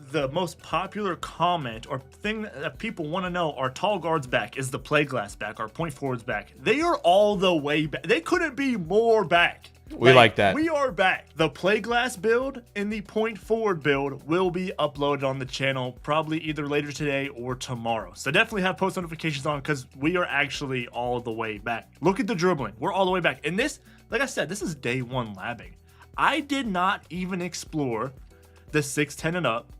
popular comment or thing that people want to know. Our tall guards back, is the play glass back, our point forwards back. They are all the way back. They couldn't be more back. We like that. We are back. The play glass build and the point forward build will be uploaded on the channel probably either later today or tomorrow. So definitely have post notifications on, because we are actually all the way back. Look at the dribbling. We're all the way back. And this, like I said, this is day one labbing. I did not even explore the 6'10" and up.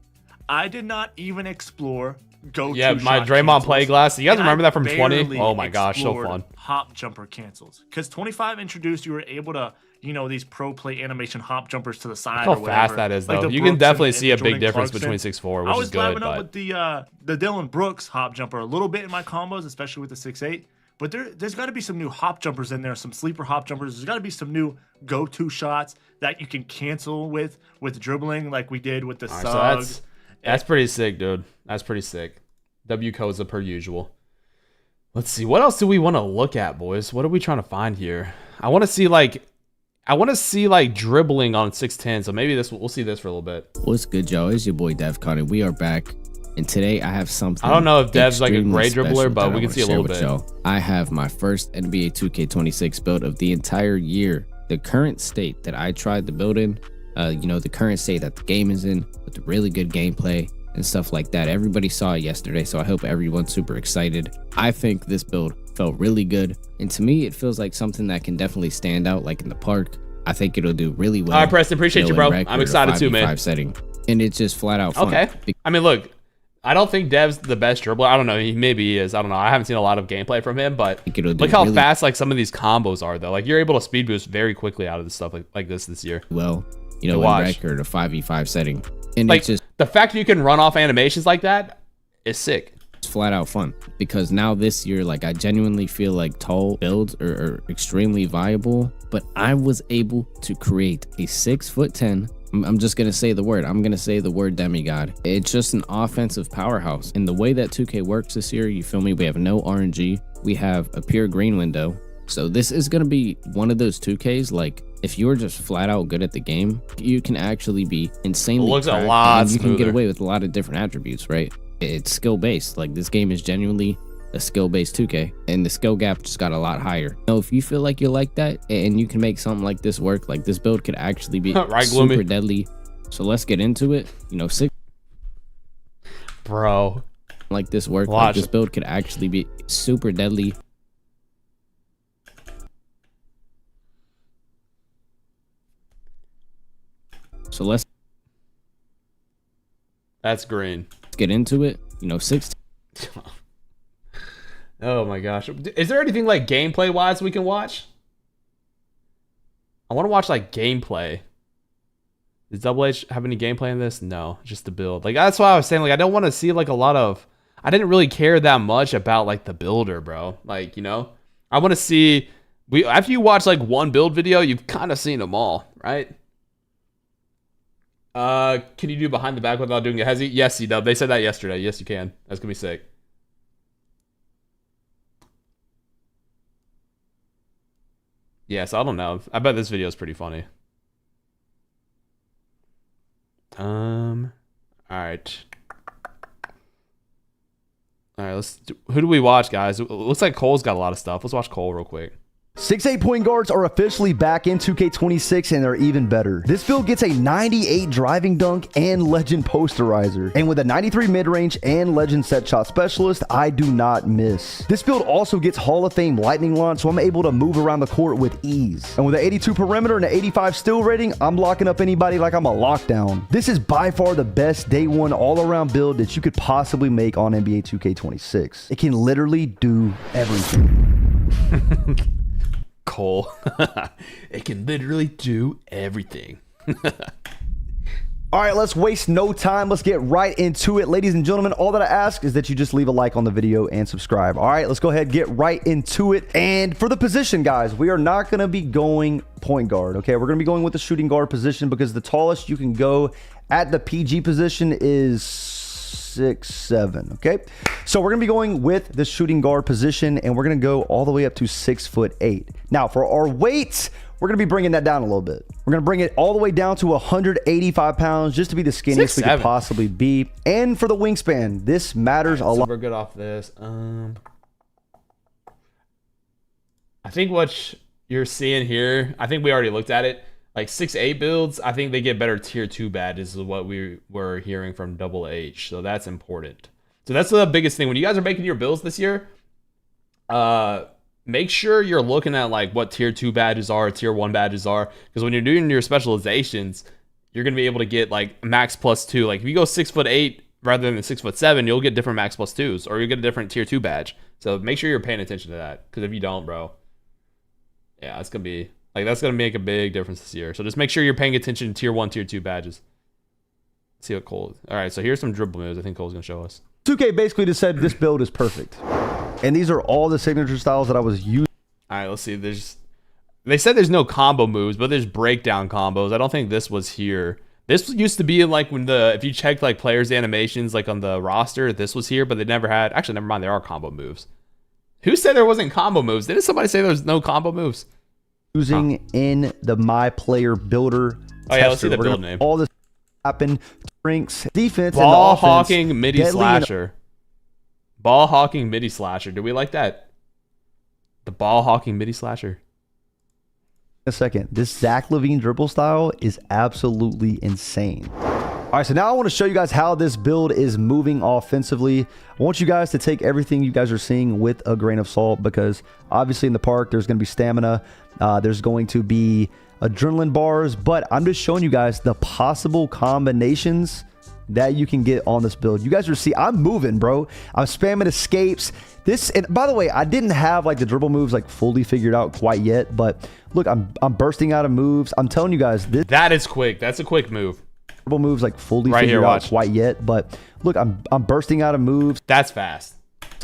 I did not even explore my Draymond play glass. You guys remember that from 20? Oh my gosh, so fun. Hop jumper cancels. Because 25 introduced, you were able to, you know, these pro play animation hop jumpers to the side. Look how fast that is, though. Like, you can definitely see a big difference between 6'4", which is good. I was vibing up with the Dylan Brooks hop jumper a little bit in my combos, especially with the 6'8". But there's got to be some new hop jumpers in there, some sleeper hop jumpers. There's got to be some new go-to shots that you can cancel with dribbling, like we did with the Suggs. So that's pretty sick, dude. That's pretty sick. W codes per usual. Let's see. What else do we want to look at, boys? What are we trying to find here? I want to see like dribbling on 6'10". So maybe we'll see this for a little bit. What's good, Joe? It's your boy Dev Connie. We are back. And today I have something. I don't know if Dev's like a great dribbler, but we can see a little bit. Joe. I have my first NBA 2K26 build of the entire year. The current state that I tried to build in, the current state that the game is in, with the really good gameplay and stuff like that. Everybody saw it yesterday, so I hope everyone's super excited. I think this build felt really good, and to me, it feels like something that can definitely stand out, like in the park. I think it'll do really well. All right, Preston, appreciate you, bro. I'm excited too, man. Setting, and it's just flat out fun. Okay. I mean, look, I don't think Dev's the best dribbler. I don't know. Maybe he is. I don't know. I haven't seen a lot of gameplay from him, but look how fast like some of these combos are, though. Like, you're able to speed boost very quickly out of this stuff like this year. Well, in record, a 5v5 setting, and like, it's just the fact that you can run off animations like that is sick. It's flat out fun, because now this year, like, I genuinely feel like tall builds are extremely viable, but I was able to create a 6'10". I'm just going to say the word. I'm going to say the word demigod. It's just an offensive powerhouse. And the way that 2K works this year, you feel me? We have no RNG. We have a pure green window. So this is going to be one of those 2Ks, like, if you're just flat out good at the game, you can actually be insanely looks a lot and you smoother. can get away with a lot of different attributes, right? It's skill-based. Like, this game is genuinely a skill-based 2K, and the skill gap just got a lot higher. So if you feel like you're like that and you can make something like this work, like, this build could actually be super deadly. So let's get into it. Bro, like this work, like this build could actually be super deadly. So that's green. Let's get into it. 6. Oh my gosh. Is there anything like gameplay wise we can watch? I want to watch like gameplay. Does Double H have any gameplay in this? No, just the build. Like, that's why I was saying, like, I don't want to see like a lot of, I didn't really care that much about like the builder, bro. Like, I want to see, after you watch like one build video, you've kind of seen them all, right? Can you do behind the back without doing a hezzy? Yes, C-Dub. They said that yesterday. Yes, you can. That's gonna be sick. Yes, I don't know. I bet this video is pretty funny. All right. All right, who do we watch, guys? It looks like Cole's got a lot of stuff. Let's watch Cole real quick. 6'8" point guards are officially back in 2K26 and they're even better. This build gets a 98 driving dunk and legend posterizer. And with a 93 mid-range and legend set shot specialist, I do not miss. This build also gets Hall of Fame lightning launch, so I'm able to move around the court with ease. And with an 82 perimeter and an 85 steal rating, I'm locking up anybody like I'm a lockdown. This is by far the best day one all-around build that you could possibly make on NBA 2K26. It can literally do everything. Cole. It can literally do everything. All right, let's waste no time. Let's get right into it. Ladies and gentlemen, all that I ask is that you just leave a like on the video and subscribe. All right, let's go ahead, get right into it. And for the position, guys, we are not going to be going point guard, okay? We're going to be going with the shooting guard position because the tallest you can go at the PG position is 6'7", okay? So we're gonna be going with the shooting guard position and we're gonna go all the way up to 6'8". Now for our weight, we're gonna be bringing that down a little bit. We're gonna bring it all the way down to 185 pounds just to be the skinniest we could possibly be. And for the wingspan, this matters a lot. So we're good off this. I think what you're seeing here, I think we already looked at it. Like 6'8" builds, I think they get better tier 2 badges is what we were hearing from Double H. So that's important. So that's the biggest thing. When you guys are making your builds this year, make sure you're looking at like what tier 2 badges are, tier 1 badges are. Because when you're doing your specializations, you're going to be able to get like max +2. Like if you go 6'8" rather than 6'7", you'll get different max +2s or you'll get a different tier 2 badge. So make sure you're paying attention to that. Because if you don't, bro, yeah, it's going to be... like, that's going to make a big difference this year. So just make sure you're paying attention to tier 1, tier 2 badges. Let's see what Cole... all right, so here's some dribble moves I think Cole's going to show us. 2K basically just said this build is perfect. And these are all the signature styles that I was using. All right, let's see. They said there's no combo moves, but there's breakdown combos. I don't think this was here. This used to be in like when if you checked like players' animations like on the roster, this was here, but they never had... actually, never mind, there are combo moves. Who said there wasn't combo moves? Didn't somebody say there was no combo moves? Using in the MyPLAYER builder. Oh yeah, let's see the build name. All this happen, strengths, defense, ball and the offense. hawking midi slasher. Ball hawking midi slasher. Do we like that? The ball hawking midi slasher. A second. This Zach LaVine dribble style is absolutely insane. All right, so now I want to show you guys how this build is moving offensively. I want you guys to take everything you guys are seeing with a grain of salt because obviously in the park, there's going to be stamina. There's going to be adrenaline bars, but I'm just showing you guys the possible combinations that you can get on this build. You guys are I'm moving, bro. I'm spamming escapes. And by the way, I didn't have like the dribble moves like fully figured out quite yet, but look, I'm bursting out of moves. I'm telling you guys, that is quick. That's a quick move. Dribble moves like fully figured out quite yet, but look, I'm bursting out of moves. That's fast.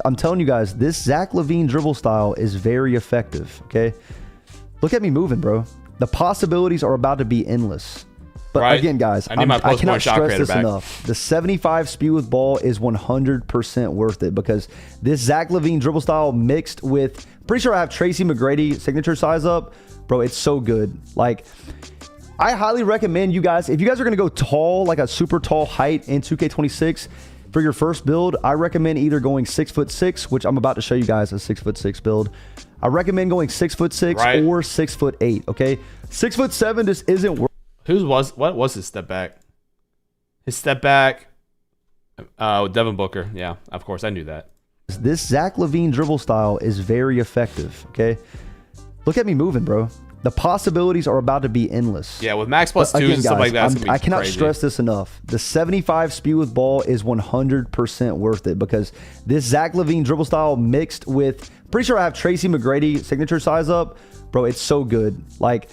I'm telling you guys, this Zach LaVine dribble style is very effective. Okay, look at me moving, bro. The possibilities are about to be endless. But again, guys, I cannot stress this enough. The 75 speed with ball is 100% worth it because this Zach LaVine dribble style mixed with, pretty sure I have Tracy McGrady signature size up, bro. It's so good. Like, I highly recommend you guys, if you guys are going to go tall, like a super tall height in 2K26 for your first build, I recommend either going 6'6", which I'm about to show you guys a 6'6" build. I recommend going 6'6" or 6'8". Okay, 6'7" just isn't worth. What was his step back? His step back. Devin Booker. Yeah, of course I knew that. This Zach LaVine dribble style is very effective. Okay, look at me moving, bro. The possibilities are about to be endless. Yeah, with max +2s and stuff like that. I cannot stress this enough. The 75 speed with ball is 100% worth it because this Zach LaVine dribble style mixed with, pretty sure I have Tracy McGrady signature size up, bro. It's so good. Like,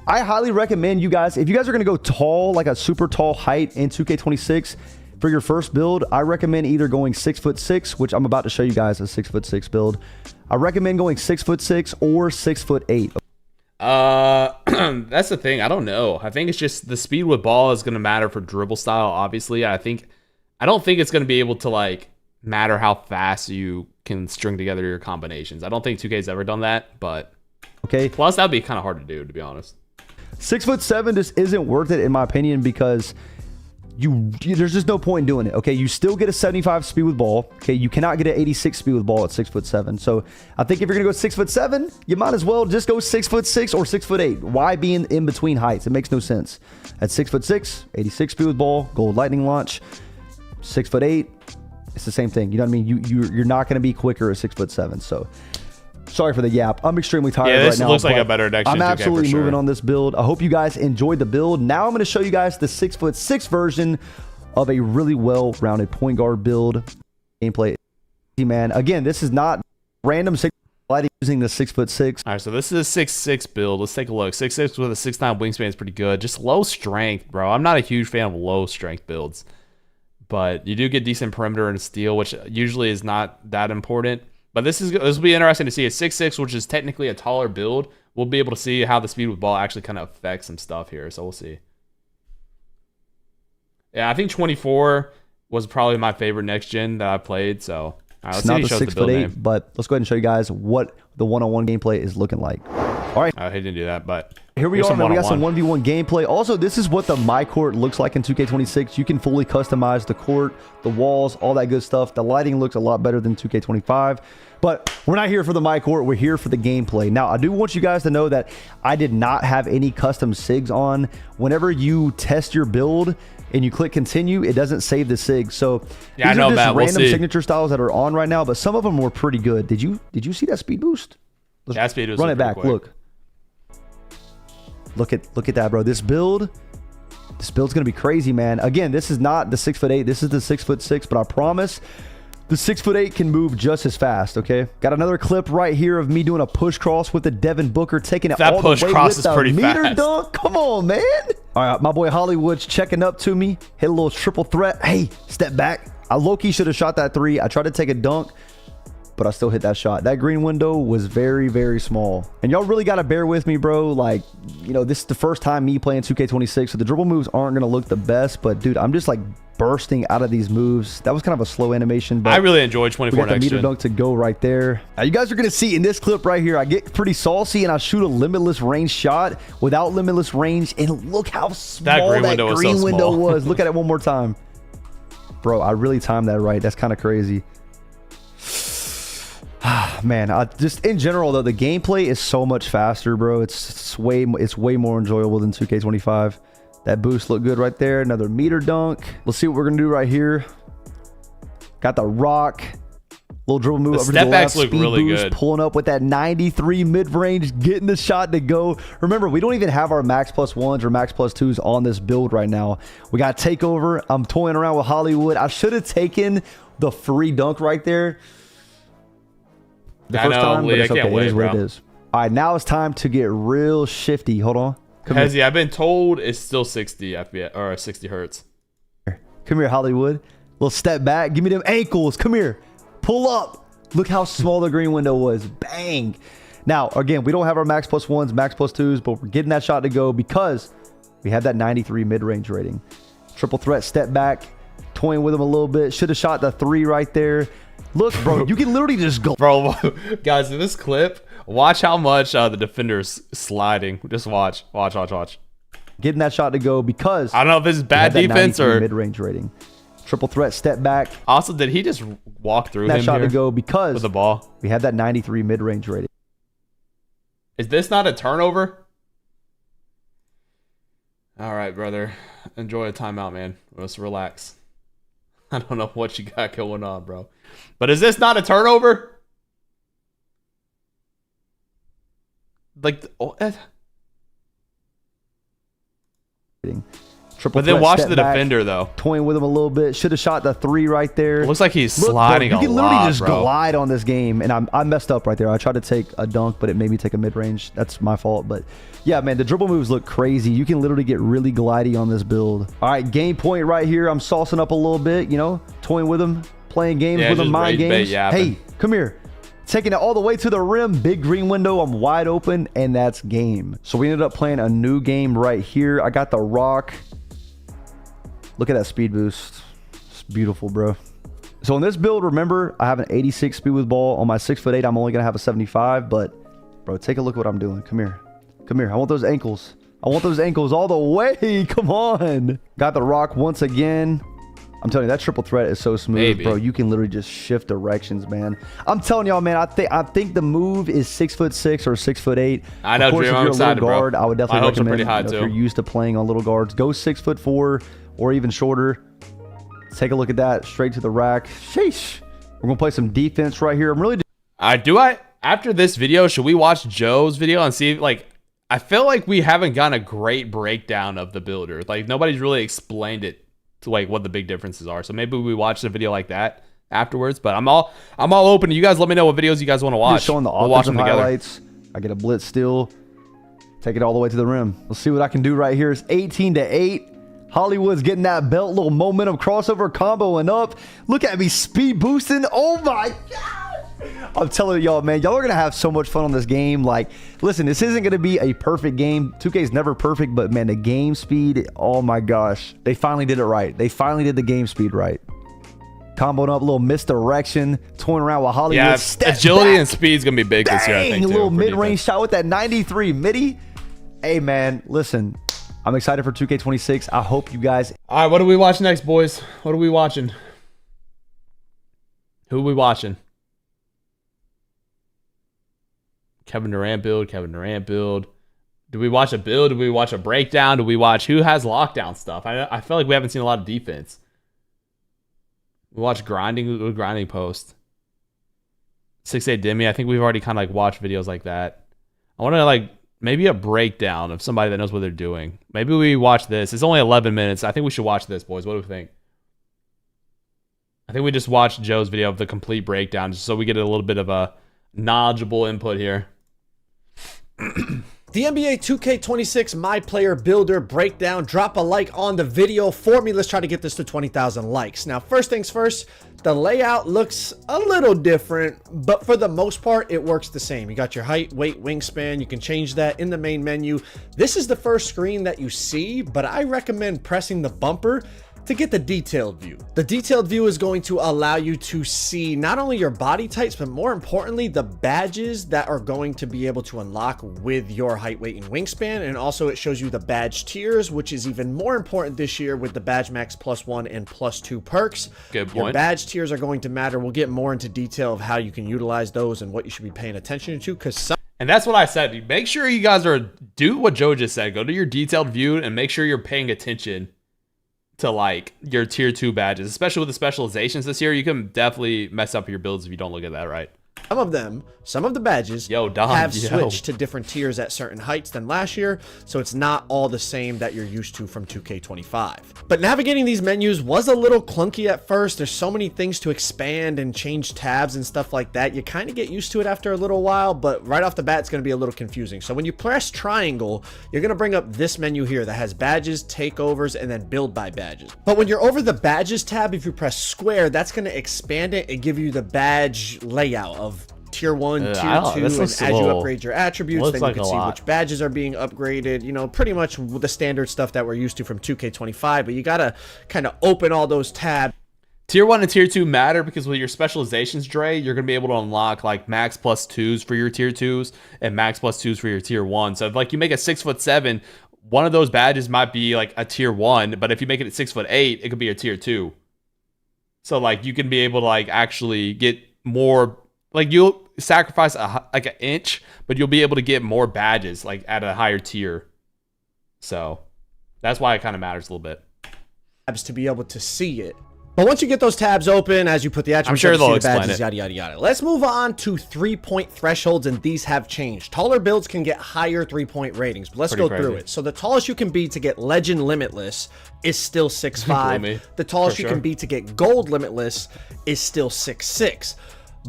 I highly recommend you guys, if you guys are going to go tall, like a super tall height in 2K26 for your first build, I recommend either going 6'6", which I'm about to show you guys a 6'6" build. I recommend going 6'6" or 6'8". That's the thing. I don't know. I think it's just the speed with ball is going to matter for dribble style. Obviously, I don't think it's going to be able to like matter how fast you can string together your combinations. I don't think 2K's ever done that, but okay. Plus, that'd be kind of hard to do, to be honest. 6'7" just isn't worth it in my opinion because there's just no point in doing it. Okay, you still get a 75 speed with ball. Okay, you cannot get an 86 speed with ball at 6'7". So I think if you're gonna go 6'7", you might as well just go 6'6" or 6'8". Why be in between heights? It makes no sense. At 6'6", 86 speed with ball, gold lightning launch. 6'8", it's the same thing. You know what I mean? You're not gonna be quicker at 6'7". So sorry for the yap. I'm extremely tired right now. This looks like a better next gen. I'm absolutely moving on this build. I hope you guys enjoyed the build. Now I'm going to show you guys the 6'6" version of a really well-rounded point guard build. Gameplay, man. Again, this is not random sliding using the 6'6". All right, so this is a 6'6" build. Let's take a look. 6'6" with a 6'9" wingspan is pretty good. Just low strength, bro. I'm not a huge fan of low strength builds, but you do get decent perimeter and steal, which usually is not that important. But this will be interesting to see. A 6'6", which is technically a taller build, we'll be able to see how the speed with ball actually kind of affects some stuff here. So we'll see. Yeah, I think 24 was probably my favorite next gen that I played. So all right, let's see not the 6'8", but let's go ahead and show you guys what the one-on-one gameplay is looking like. All right, I didn't do that, but here we are, man. We got some 1v1 gameplay. Also, this is what the My Court looks like in 2K26. You can fully customize the court, the walls, all that good stuff. The lighting looks a lot better than 2K25. But we're not here for the My Court. We're here for the gameplay. Now, I do want you guys to know that I did not have any custom SIGs on. Whenever you test your build and you click continue, it doesn't save the SIG. So yeah, these are just random we'll signature styles that are on right now, but some of them were pretty good. Did you see that speed boost? Let's that speed was run it back. Quick. Look at that, bro. This build's gonna be crazy, man. Again, this is not the 6'8". This is the 6'6", but I promise the 6'8" can move just as fast. Okay, got another clip right here of me doing a push cross with the Devin Booker, taking it all the way with the meter dunk. Come on, man. All right, my boy Hollywood's checking up to me. Hit a little triple threat. Hey, step back. I low-key should have shot that three. I tried to take a dunk, but I still hit that shot. That green window was very, very small. And y'all really got to bear with me, bro. Like, you know, this is the first time me playing 2K26, so the dribble moves aren't going to look the best. But, dude, I'm just, like, bursting out of these moves. That was kind of a slow animation. But I really enjoyed 24 next gen. We got the meter dunk to go right there. Now, you guys are going to see in this clip right here, I get pretty saucy, and I shoot a limitless range shot without limitless range. And look how small that green window was. Look at it one more time. Bro, I really timed that right. That's kind of crazy. Man, just in general though, the gameplay is so much faster, bro. It's way more enjoyable than 2K25. That boost looked good right there. Another meter dunk. Let's see what we're gonna do right here. Got the rock, little dribble move over to the left. Speed really boost, good. Pulling up with that 93 mid range, getting the shot to go. Remember, we don't even have our max +1s or max +2s on this build right now. We got takeover. I'm toying around with Hollywood. I should have taken the free dunk right there the first time, but it's okay. It is what it is. All right, now it's time to get real shifty. Hold on. Hezzy, I've been told it's still 60 FPS or 60 hertz. Come here, Hollywood. Little step back. Give me them ankles. Come here. Pull up. Look how small the green window was. Bang. Now, again, we don't have our max +1s, max +2s, but we're getting that shot to go because we have that 93 mid-range rating. Triple threat, step back, toying with him a little bit. Should have shot the three right there. Look, bro, you can literally just go. Bro, guys, in this clip, watch how much the defender's sliding. Just watch. Getting that shot to go because I don't know if this is bad defense or mid-range rating. Triple threat, step back. Also, did he just walk through that shot to go because with the ball? We have that 93 mid-range rating. Is this not a turnover? All right, brother. Enjoy a timeout, man. Let's relax. I don't know what you got going on, bro. But is this not a turnover? Like, Triple but then watch the back, defender though. Toying with him a little bit. Should have shot the three right there. It looks like he's sliding a lot, bro. You can literally just glide on this game, and I messed up right there. I tried to take a dunk, but it made me take a mid-range. That's my fault. But yeah, man, the dribble moves look crazy. You can literally get really glidey on this build. All right, game point right here. I'm saucing up a little bit, you know, toying with him, playing games with him, mind games. Hey, come here. Taking it all the way to the rim. Big green window. I'm wide open, and that's game. So we ended up playing a new game right here. I got the rock. Look at that speed boost. It's beautiful, bro. So in this build, remember, I have an 86 speed with ball. On my 6'8", I'm only going to have a 75. But, bro, take a look at what I'm doing. Come here. Come here. I want those ankles. I want those ankles all the way. Come on. Got the rock once again. I'm telling you, that triple threat is so smooth, bro. You can literally just shift directions, man. I'm telling y'all, man, I think the move is 6'6" or 6'8". I know, of course, Dream, if you're I'm excited, a little guard, bro. I would definitely recommend, pretty high, if you're used to playing on little guards, go 6'4" or even shorter. Take a look at that. Straight to the rack. Sheesh. We're going to play some defense right here. I'm really... After this video, should we watch Joe's video and see, like, I feel like we haven't gotten a great breakdown of the builder. Like, nobody's really explained it to, like, what the big differences are. So maybe we watch a video like that afterwards. But I'm all open. You guys let me know what videos you guys want to watch. Just showing the offensive highlights. I get a blitz steal. Take it all the way to the rim. Let's see what I can do right here. It's 18-8. Hollywood's getting that belt, little momentum, crossover combo and up. Look at me speed boosting. Oh my God. I'm telling y'all, man, y'all are going to have so much fun on this game. Like, listen, this isn't going to be a perfect game. 2K is never perfect, but man, the game speed, oh my gosh. They finally did it right. They finally did the game speed right. Comboing up, a little misdirection, toying around with Hollywood. Yeah, agility and speed is going to be big this year, I think, a little mid-range shot with that 93 midi. Hey, man, listen. I'm excited for 2K26. I hope you guys... All right, what do we watch next, boys? What are we watching? Who are we watching? Kevin Durant build. Do we watch a build? Do we watch a breakdown? Do we watch who has lockdown stuff? I feel like we haven't seen a lot of defense. We watch grinding post. 6'8" Demi. I think we've already kind of like watched videos like that. I want to like... maybe a breakdown of somebody that knows what they're doing. Maybe we watch this. It's only 11 minutes. I think we should watch this, boys. What do we think? I think we just watched Joe's video of the complete breakdown just so we get a little bit of a knowledgeable input here. The NBA 2K26 My Player Builder breakdown. Drop a like on the video for me. Let's try to get this to 20,000 likes. Now, first things first, the layout looks a little different, but for the most part, it works the same. You got your height, weight, wingspan. You can change that in the main menu. This is the first screen that you see, but I recommend pressing the bumper to get the detailed view. The detailed view is going to allow you to see not only your body types, but more importantly, the badges that are going to be able to unlock with your height, weight, and wingspan. And also it shows you the badge tiers, which is even more important this year with the Badge Max +1 and +2 perks. Good point. Your badge tiers are going to matter. We'll get more into detail of how you can utilize those and what you should be paying attention to, because and that's what I said. Make sure you guys do what Joe just said. Go to your detailed view and make sure you're paying attention to like your tier 2 badges, especially with the specializations this year. You can definitely mess up your builds if you don't look at that right. Some of the badges have switched to different tiers at certain heights than last year, so it's not all the same that you're used to from 2K25. But navigating these menus was a little clunky at first. There's so many things to expand and change tabs and stuff like that. You kind of get used to it after a little while, but right off the bat, it's going to be a little confusing. So when you press triangle, you're going to bring up this menu here that has badges, takeovers, and then build by badges. But when you're over the badges tab, if you press square, that's going to expand it and give you the badge layout of tier 1, tier 2, and as you upgrade your attributes, then you can see which badges are being upgraded. You know, pretty much the standard stuff that we're used to from 2K25, but you gotta kind of open all those tabs. Tier 1 and tier 2 matter because with your specializations, Dre, you're gonna be able to unlock like max +2s for your tier 2s and max +2s for your tier 1. So if like you make a 6'7", one of those badges might be like a tier 1, but if you make it at 6'8", it could be a tier 2. So like you can be able to like actually get more. Like you'll sacrifice like an inch, but you'll be able to get more badges like at a higher tier. So that's why it kind of matters a little bit. To be able to see it. But once you get those tabs open, as you put the attributes, I'm sure they'll explain badges, it. Yada, yada, yada. Let's move on to 3-point thresholds, and these have changed. Taller builds can get higher 3-point ratings, but let's go through it. So the tallest you can be to get Legend Limitless is still 6'5". The tallest you can be to get Gold Limitless is still 6'6".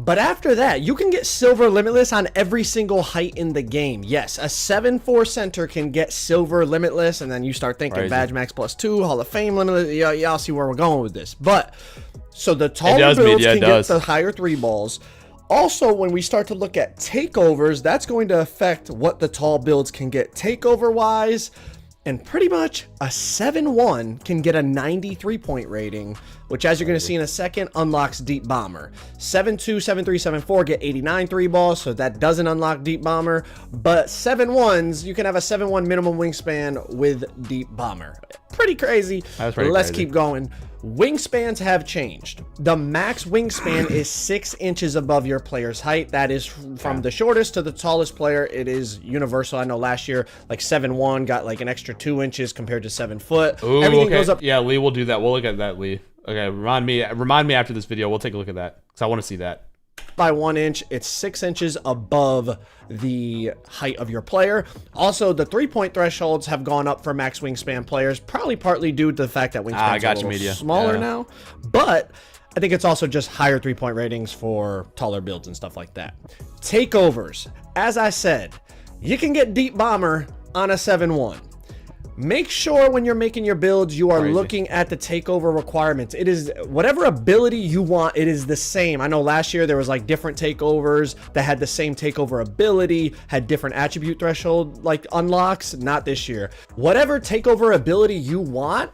But after that, you can get Silver Limitless on every single height in the game. Yes, a 7'4" center can get Silver Limitless, and then you start thinking Badge Max +2, Hall of Fame Limitless. Y'all see where we're going with this. But, so the taller builds can get the higher 3 balls. Also, when we start to look at takeovers, that's going to affect what the tall builds can get takeover-wise. And pretty much A 7-1 can get a 93-point rating, which, as you're going to see in a second, unlocks Deep Bomber. 7-2, 7-3, 7-4 get 89 3 balls, so that doesn't unlock Deep Bomber. But 7-1s, you can have a 7-1 minimum wingspan with Deep Bomber. Pretty crazy. That's pretty Let's crazy. keep going. Wingspans have changed. The max wingspan is 6 inches above your player's height. That is from the shortest to the tallest player. It is universal. I know last year, like 7-1 got like an extra 2 inches compared to 7 foot. Ooh, Everything goes up. Yeah, Lee, we'll do that. We'll look at that, Lee. Okay, remind me after this video. We'll take a look at that because I want to see that. By 1 inch, it's 6 inches above the height of your player. Also, the 3-point thresholds have gone up for max wingspan players, probably partly due to the fact that wingspans are a little smaller now. But I think it's also just higher 3-point ratings for taller builds and stuff like that. Takeovers. As I said, you can get Deep Bomber on a 7-1. Make sure when you're making your builds, you are looking at the takeover requirements. It is whatever ability you want, it is the same. I know last year there was like different takeovers that had the same takeover ability, had different attribute threshold like unlocks. Not this year. Whatever takeover ability you want,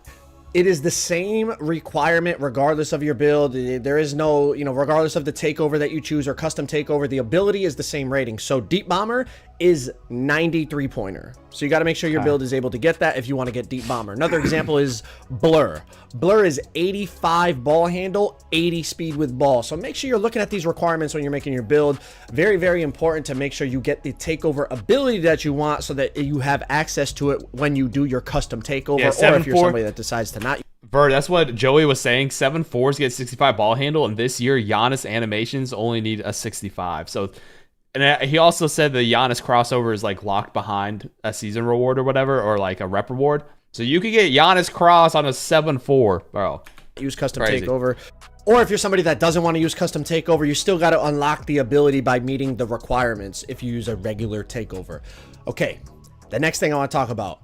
it is the same requirement regardless of your build. There is no, regardless of the takeover that you choose or custom takeover, the ability is the same rating. So Deep Bomber is 93 pointer. So you got to make sure your build is able to get that if you want to get Deep Bomber. Another example is Blur. Blur is 85 ball handle, 80 speed with ball. So make sure you're looking at these requirements when you're making your build. Very, very important to make sure you get the takeover ability that you want so that you have access to it when you do your custom takeover, or if you're somebody that decides to not. Verd, that's what Joey was saying. 7-4s get 65 ball handle, and this year Giannis animations only need a 65. So, and he also said the Giannis crossover is like locked behind a season reward or whatever, or like a rep reward. So you could get Giannis cross on a 7-4, bro. Use custom takeover. Or if you're somebody that doesn't want to use custom takeover, you still got to unlock the ability by meeting the requirements if you use a regular takeover. Okay, the next thing I want to talk about.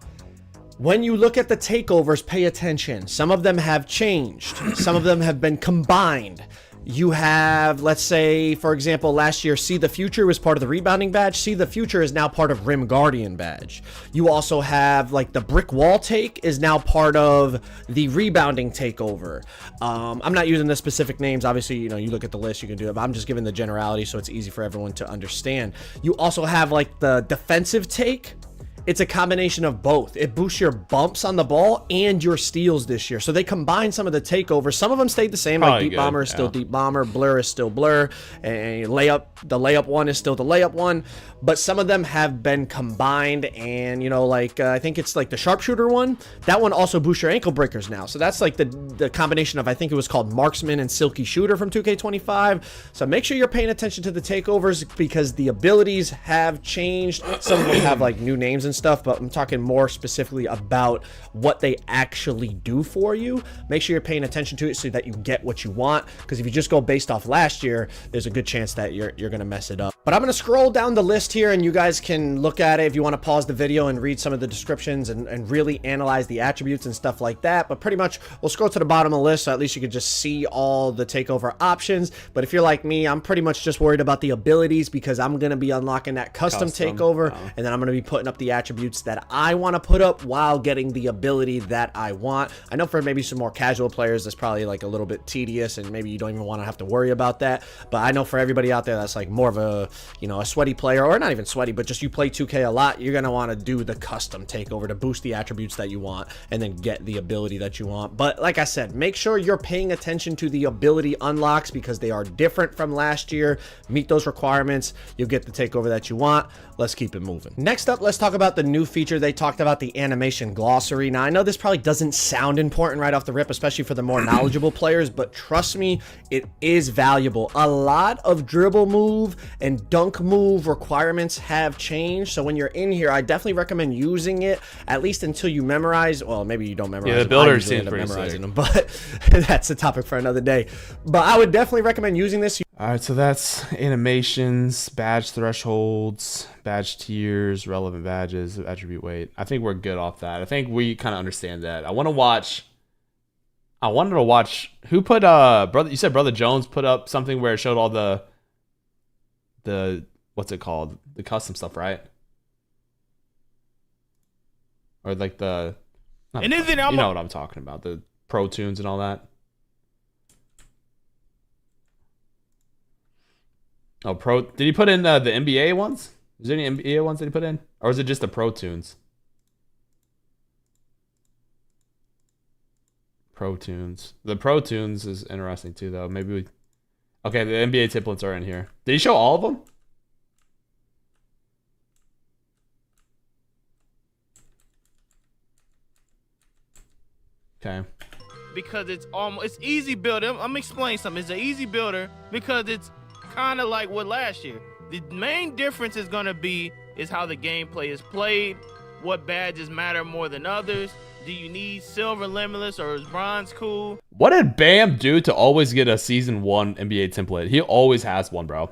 When you look at the takeovers, pay attention. Some of them have changed. Some of them have been combined. You have, let's say, for example, last year, See the Future was part of the rebounding badge. See the Future is now part of Rim Guardian badge. You also have, like, the brick wall take is now part of the rebounding takeover. I'm not using the specific names. Obviously, you look at the list, you can do it, but I'm just giving the generality so it's easy for everyone to understand. You also have, like, the defensive take. It's a combination of both. It boosts your bumps on the ball and your steals this year. So they combine some of the takeovers. Some of them stayed the same. Like Deep Bomber is still Deep Bomber. Blur is still Blur. And the layup one is still the layup one. But some of them have been combined. And, I think it's like the sharpshooter one. That one also boosts your ankle breakers now. So that's like the combination of, I think it was called Marksman and Silky Shooter from 2K25. So make sure you're paying attention to the takeovers because the abilities have changed. Some of them have like new names and stuff, but I'm talking more specifically about what they actually do for you. Make sure you're paying attention to it so that you get what you want, because if you just go based off last year, there's a good chance that you're gonna mess it up. But I'm gonna scroll down the list here and you guys can look at it if you want to pause the video and read some of the descriptions and really analyze the attributes and stuff like that. But pretty much we'll scroll to the bottom of the list so at least you could just see all the takeover options. But if you're like me, I'm pretty much just worried about the abilities because I'm gonna be unlocking that custom takeover, and then I'm gonna be putting up the attributes that I want to put up while getting the ability that I want. I know for maybe some more casual players that's probably like a little bit tedious and maybe you don't even want to have to worry about that, but I know for everybody out there that's like more of a a sweaty player, or not even sweaty, but just you play 2K a lot, you're gonna want to do the custom takeover to boost the attributes that you want and then get the ability that you want. But like I said, make sure you're paying attention to the ability unlocks because they are different from last year. Meet those requirements, you'll get the takeover that you want. Let's keep it moving. Next up, let's talk about the new feature. They talked about the animation glossary. Now, I know this probably doesn't sound important right off the rip, especially for the more knowledgeable players, but trust me, it is valuable. A lot of dribble move and dunk move requirements have changed. So when you're in here, I definitely recommend using it, at least until you memorize. Well, maybe you don't memorize. Yeah, the builder seems pretty memorizing them, but that's a topic for another day. But I would definitely recommend using this. All right, so that's animations, badge thresholds, badge tiers, relevant badges, attribute weight. I think we're good off that. I think we kind of understand that. I wanted to watch who put brother. You said Brother Jones put up something where it showed all the what's it called, the custom stuff, right? Or like the And then you know what I'm talking about, the Pro Tunes and all that. Oh, did he put in the NBA ones? Is there any NBA ones that he put in? Or is it just the Pro Tunes? Pro Tunes. The Pro Tunes is interesting too, though. Maybe we... Okay, the NBA templates are in here. Did he show all of them? Okay. Because it's easy builder. I'm gonna explain something. It's an easy builder because it's kind of like what last year. The main difference is gonna be how the gameplay is played, what badges matter more than others. Do you need silver limitless or is bronze cool? What did Bam do to always get a season 1 NBA template? He always has one, bro.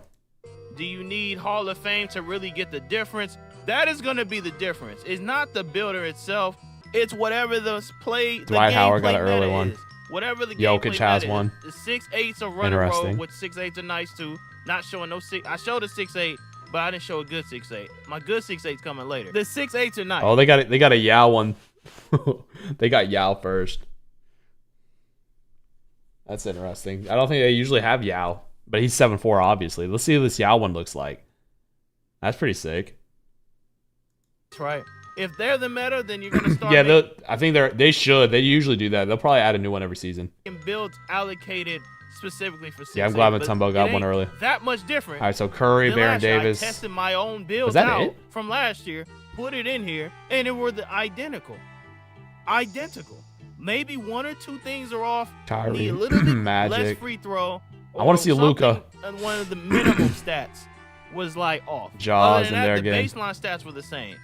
Do you need Hall of Fame to really get the difference? That is gonna be the difference. It's not the builder itself. It's whatever the play. Dwight Howard got an early one. Whatever the Jokic has one. The 6'8s are running roll, which 6'8s are nice too. Not showing no 6. I showed a 6'8, but I didn't show a good 6'8. My good 6'8's coming later. The 6'8s are nice. Oh, they got a Yao one. They got Yao first. That's interesting. I don't think they usually have Yao, but he's 7'4", obviously. Let's see what this Yao one looks like. That's pretty sick. That's right. If they're the meta, then you're gonna start. Yeah, I think they should. They usually do that. They'll probably add a new one every season. Builds allocated specifically for 6'8". Yeah, I'm glad Matumbo got one early. That much different. All right, so Curry, Baron Davis. I tested my own builds out from last year, put it in here, and it were identical. Maybe one or two things are off. Kyrie, need a little bit Magic. less free throw. I want to see Luka. And one of the minimum stats was like off. Jaws in that, there the again. Baseline stats were the same.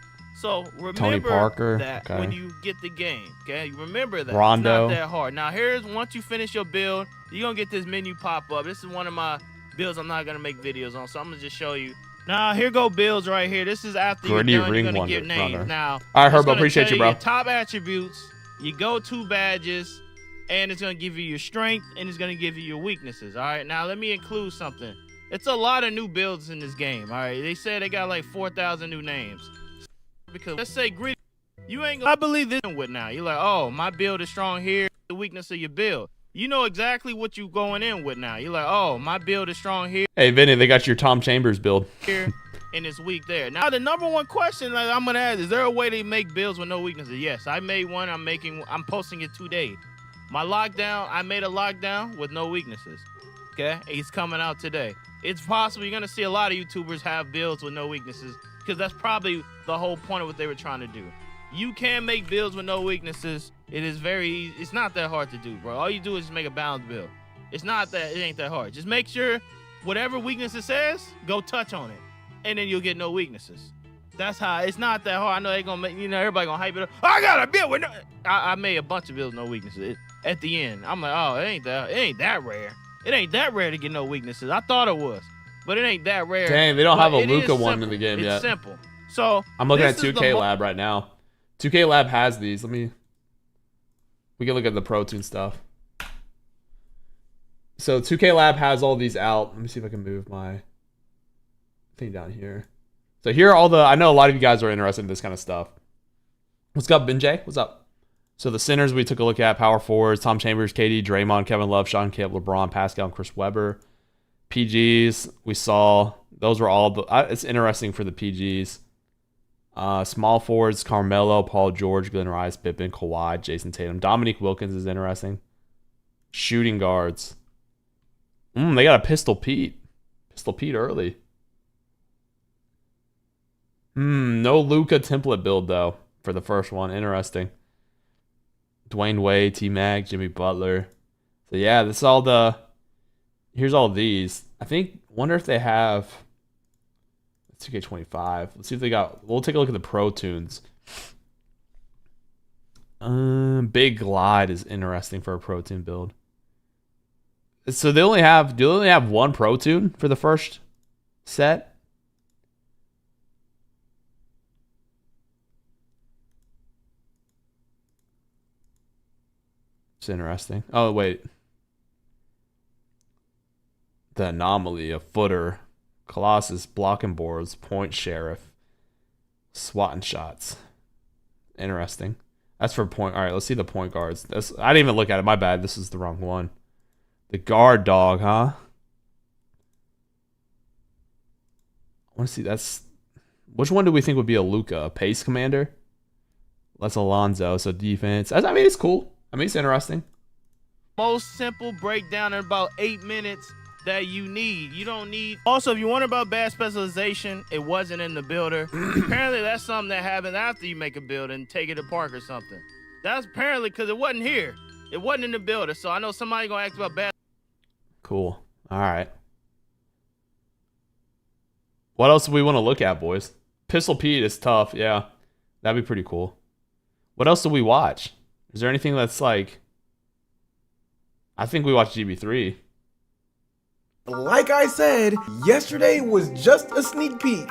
So remember Tony Parker, that when you get the game, okay? You remember that. Rondo. It's not that hard. Now once you finish your build, you're gonna get this menu pop up. This is one of my builds I'm not gonna make videos on, so I'm gonna just show you. Now here go builds right here. This is after you're done. You're gonna get names. Runner. Now, all right, Herb, appreciate you, bro. Your top attributes, your go-to badges, and it's gonna give you your strength and it's gonna give you your weaknesses. All right. Now let me include something. It's a lot of new builds in this game. All right. They said they got like 4,000 new names. Because let's say greedy, you ain't gonna. I believe this with now. You're like, oh, my build is strong here. The weakness of your build. You know exactly what you going in with now. You're like, oh, my build is strong here. Hey, Vinny, they got your Tom Chambers build. Here, and it's weak there. Now, the number one question I'm gonna ask: is there a way to make builds with no weaknesses? Yes, I made one. I'm posting it today. My lockdown. I made a lockdown with no weaknesses. Okay, it's coming out today. It's possible you're gonna see a lot of YouTubers have builds with no weaknesses. Because that's probably the whole point of what they were trying to do. You can make builds with no weaknesses. It is very easy. It's not that hard to do, bro. All you do is just make a balanced build. It ain't that hard. Just make sure whatever weakness it says, go touch on it. And then you'll get no weaknesses. That's how, it's not that hard. I know they gonna make, everybody gonna hype it up. I got a build with no, I made a bunch of builds with no weaknesses. At the end, I'm like, oh, it ain't that rare. It ain't that rare to get no weaknesses. I thought it was. But it ain't that rare. Dang, they don't have a Luka one in the game yet. It's simple. So I'm looking at 2K Lab right now. 2K Lab has these. We can look at the Pro Toon stuff. So 2K Lab has all these out. Let me see if I can move my thing down here. So here are all the. I know a lot of you guys are interested in this kind of stuff. What's up, Benjay? What's up? So the centers we took a look at: power forwards, Tom Chambers, KD, Draymond, Kevin Love, Sean Kemp, LeBron, Pascal, and Chris Webber. PGs, we saw those were all the. It's interesting for the PGs. Small forwards: Carmelo, Paul George, Glenn Rice, Pippen, Kawhi, Jason Tatum. Dominique Wilkins is interesting. Shooting guards. They got a Pistol Pete. Pistol Pete early. No Luka template build though for the first one. Interesting. Dwayne Wade, T-Mac, Jimmy Butler. So yeah, this is all the. Here's all these. I wonder if they have 2K25. Let's see if they got. We'll take a look at the Pro Tunes. Big Glide is interesting for a Pro Tune build. So do they only have one Pro Tune for the first set? It's interesting. Oh wait. The Anomaly, a footer, Colossus, blocking boards, point sheriff, swatting shots. Interesting. That's for point. All right, let's see the point guards. I didn't even look at it. My bad. This is the wrong one. The guard dog, huh? I want to see. That's which one do we think would be a Luka? A pace commander? That's Alonzo. So defense. I mean, it's cool. I mean, it's interesting. Most simple breakdown in about 8 minutes that you need. You don't need. Also, if you wonder about bad specialization, it wasn't in the builder. Apparently, that's something that happened after you make a build and take it apart or something. That's apparently because it wasn't here. It wasn't in the builder. So I know somebody gonna ask about bad. Cool. All right. What else do we want to look at, boys? Pistol Pete is tough. Yeah, that'd be pretty cool. What else do we watch? Is there anything that's like? I think we watched GB3. Like I said, yesterday was just a sneak peek.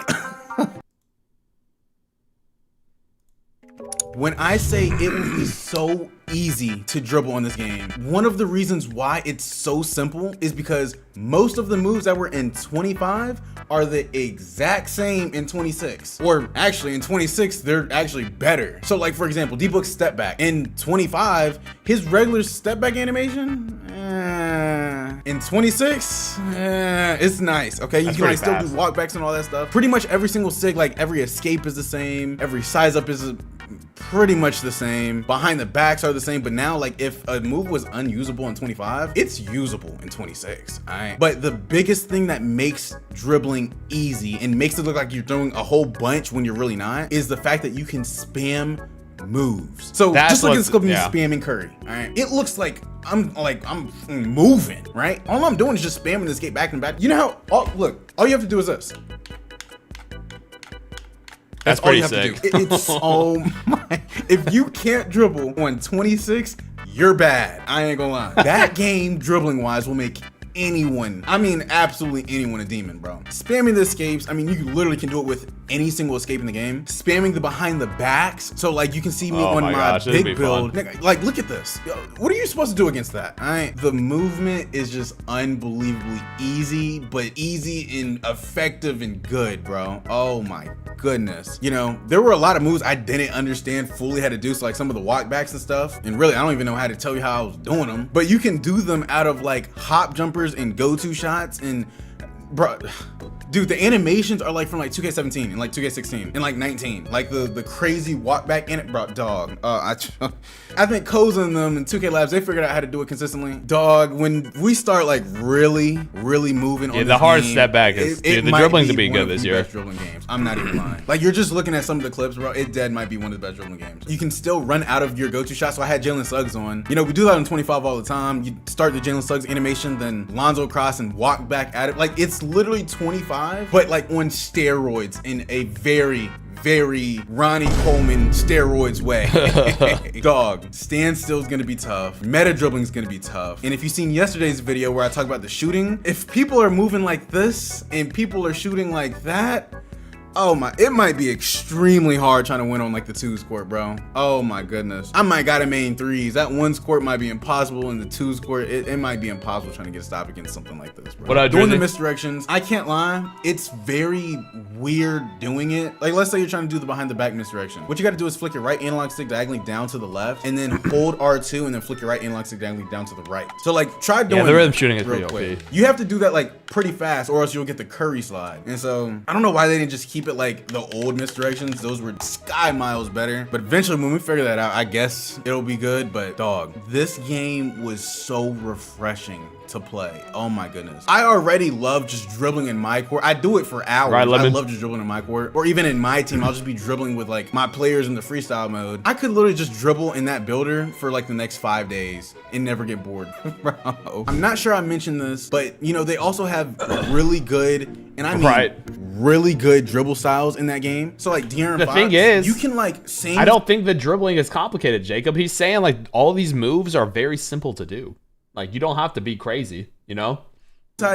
When I say it will be so easy to dribble in this game, one of the reasons why it's so simple is because most of the moves that were in 25 are the exact same in 26. Or actually in 26, they're actually better. So like for example, D-Book's step back. In 25, his regular step back animation, in 26, it's nice, okay? You can like still do walkbacks and all that stuff. Pretty much every single sig, like every escape is the same, every size up is pretty much the same. Behind the backs are the same, but now like if a move was unusable in 25, it's usable in 26, all right? But the biggest thing that makes dribbling easy and makes it look like you're doing a whole bunch when you're really not is the fact that you can spam moves. So just look at the scope of me spamming Curry, all right? It looks like I'm moving, right? All I'm doing is just spamming this skate back and back. You know how, look, all you have to do is this. That's pretty sick. It's oh my, if you can't dribble on 26, you're bad. I ain't gonna lie. That game, dribbling wise, will make anyone, I mean absolutely anyone, a demon, bro. Spamming the escapes, I mean you literally can do it with any single escape in the game. Spamming the behind the backs, so like you can see me on my big build. Like look at this. Yo, what are you supposed to do against that? The movement is just unbelievably easy, but easy and effective and good, bro. Oh my goodness. You know, there were a lot of moves I didn't understand fully how to do, so like some of the walkbacks and stuff, and really I don't even know how to tell you how I was doing them, but you can do them out of like hop jumpers and go-to shots. And bro, dude, the animations are like from like 2K17 and like 2K16 and like 19, like the crazy walk back in it, bro. Dog, I think Koza and them in 2K Labs, they figured out how to do it consistently. Dog, when we start like really moving on the hard step back is, dude, the dribbling's to be good this year. Best dribbling games. I'm not even lying. Like you're just looking at some of the clips, bro. It dead might be one of the best dribbling games. You can still run out of your go-to shot. So I had Jalen Suggs on. You know, we do that on 25 all the time. You start the Jalen Suggs animation, then Lonzo cross and walk back at it. Like it's literally 25, but like on steroids in a very Ronnie Coleman steroids way. Dog, standstill is gonna be tough. Meta dribbling is gonna be tough. And if you've seen yesterday's video where I talk about the shooting, if people are moving like this and people are shooting like that, oh my, it might be extremely hard trying to win on like the twos court, bro. Oh my goodness. I might gotta main threes. That ones court might be impossible, and the twos court, it might be impossible trying to get a stop against something like this, bro. Doing the misdirections, I can't lie, it's very weird doing it. Like let's say you're trying to do the behind the back misdirection. What you gotta do is flick your right analog stick diagonally down to the left, and then hold R2 and then flick your right analog stick diagonally down to the right. So like try doing the rhythm shooting is pretty OP. You have to do that like pretty fast or else you'll get the Curry slide. And so I don't know why they didn't just keep it like the old misdirections. Those were sky miles better, but eventually when we figure that out, I guess it'll be good. But dog, this game was so refreshing to play. Oh my goodness. I already love just dribbling in my court. I do it for hours. I love just dribbling in my court, or even in my team, I'll just be dribbling with like my players in the freestyle mode. I could literally just dribble in that builder for like the next 5 days and never get bored. Bro, I'm not sure I mentioned this, but you know, they also have really good, and I mean really good dribble styles in that game. So like De'Aaron Fox, thing is, you can like sing. I don't think the dribbling is complicated, Jacob. He's saying like all these moves are very simple to do. Like you don't have to be crazy, you know?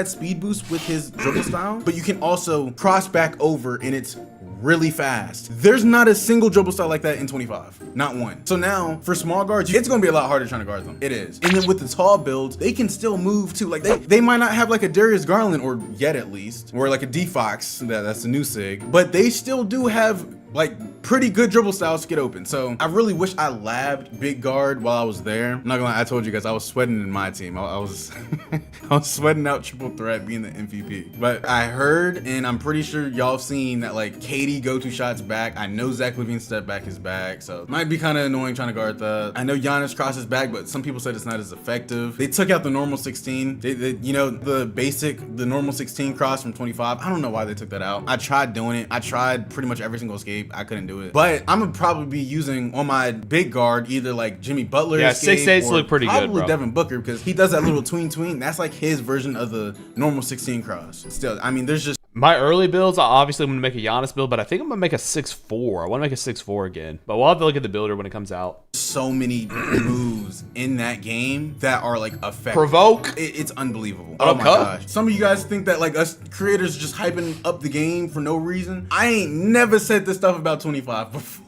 Speed boost with his dribble style, but you can also cross back over and it's really fast. There's not a single dribble style like that in 25, not one. So now for small guards, it's gonna be a lot harder trying to guard them. It is. And then with the tall builds, they can still move too. Like they might not have like a Darius Garland, or yet at least, or like a D Fox, that's a new sig, but they still do have like pretty good dribble styles to get open. So I really wish I labbed big guard while I was there. I'm not gonna lie, I told you guys I was sweating in my team. I was I was sweating out triple threat being the MVP. But I heard, and I'm pretty sure y'all have seen that like KD go-to shots back. I know Zach LaVine's step back is back, so it might be kind of annoying trying to guard that. I know Giannis crosses back, but some people said it's not as effective. They took out the normal 16. You know, the normal 16 cross from 25. I don't know why they took that out. I tried doing it. I tried pretty much every single escape. I couldn't do it. But I'm gonna probably be using on my big guard either like Jimmy Butler. Yeah, 6'8" look pretty good, bro. Devin Booker, because he does that little tween. That's like his version of the normal 16 cross. Still, I mean, there's just my early builds. Obviously, I'm gonna make a Giannis build, but I think I'm gonna make a 6'4". I want to make a 6'4" again, but we'll have to look at the builder when it comes out. So many moves in that game that are like effective. Provoke. It's unbelievable. Oh my gosh. Some of you guys think that like us creators just hyping up the game for no reason. I ain't never said this stuff about 25 before.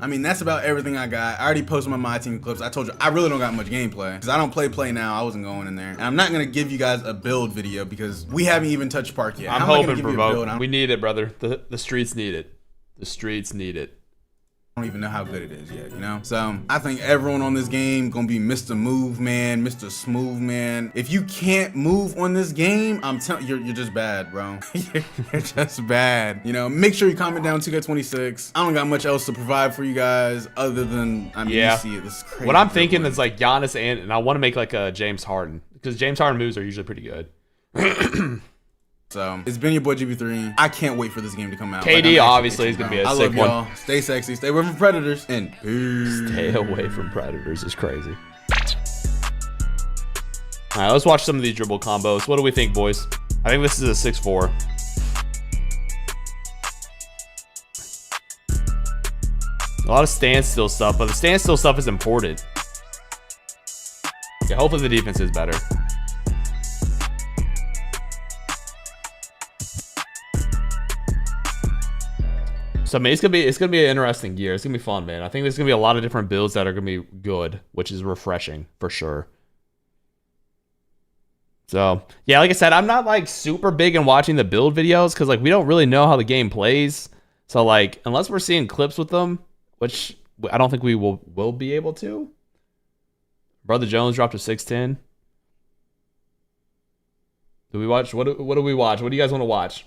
I mean, that's about everything I got. I already posted my team clips. I told you I really don't got much gameplay because I don't play now. I wasn't going in there, and I'm not gonna give you guys a build video because we haven't even touched park yet. I'm hoping Provoke. We need it, brother. The streets need it. The streets need it. I don't even know how good it is yet, you know? So I think everyone on this game gonna be Mr. Move Man, Mr. Smooth Man. If you can't move on this game, I'm telling you, you're just bad, bro. You're just bad. You know, make sure you comment down 2K26. I don't got much else to provide for you guys other than, I mean, you see it. This is crazy. What I'm thinking is like Giannis and I want to make like a James Harden because James Harden moves are usually pretty good. So it's been your boy GB3. I can't wait for this game to come out. KD obviously is gonna be a sick one. I love y'all. Stay sexy. Stay away from predators. And peace. Stay away from predators is crazy. All right, let's watch some of these dribble combos. What do we think, boys? I think this is a 6'4". A lot of standstill stuff, but the standstill stuff is important. Yeah, hopefully the defense is better. So I mean, it's gonna be an interesting year. It's gonna be fun, man. I think there's gonna be a lot of different builds that are gonna be good, which is refreshing for sure. So yeah, like I said, I'm not like super big in watching the build videos because like we don't really know how the game plays. So like unless we're seeing clips with them, which I don't think we will be able to. Brother Jones dropped to 6'10". Do we watch? What do we watch? What do you guys want to watch?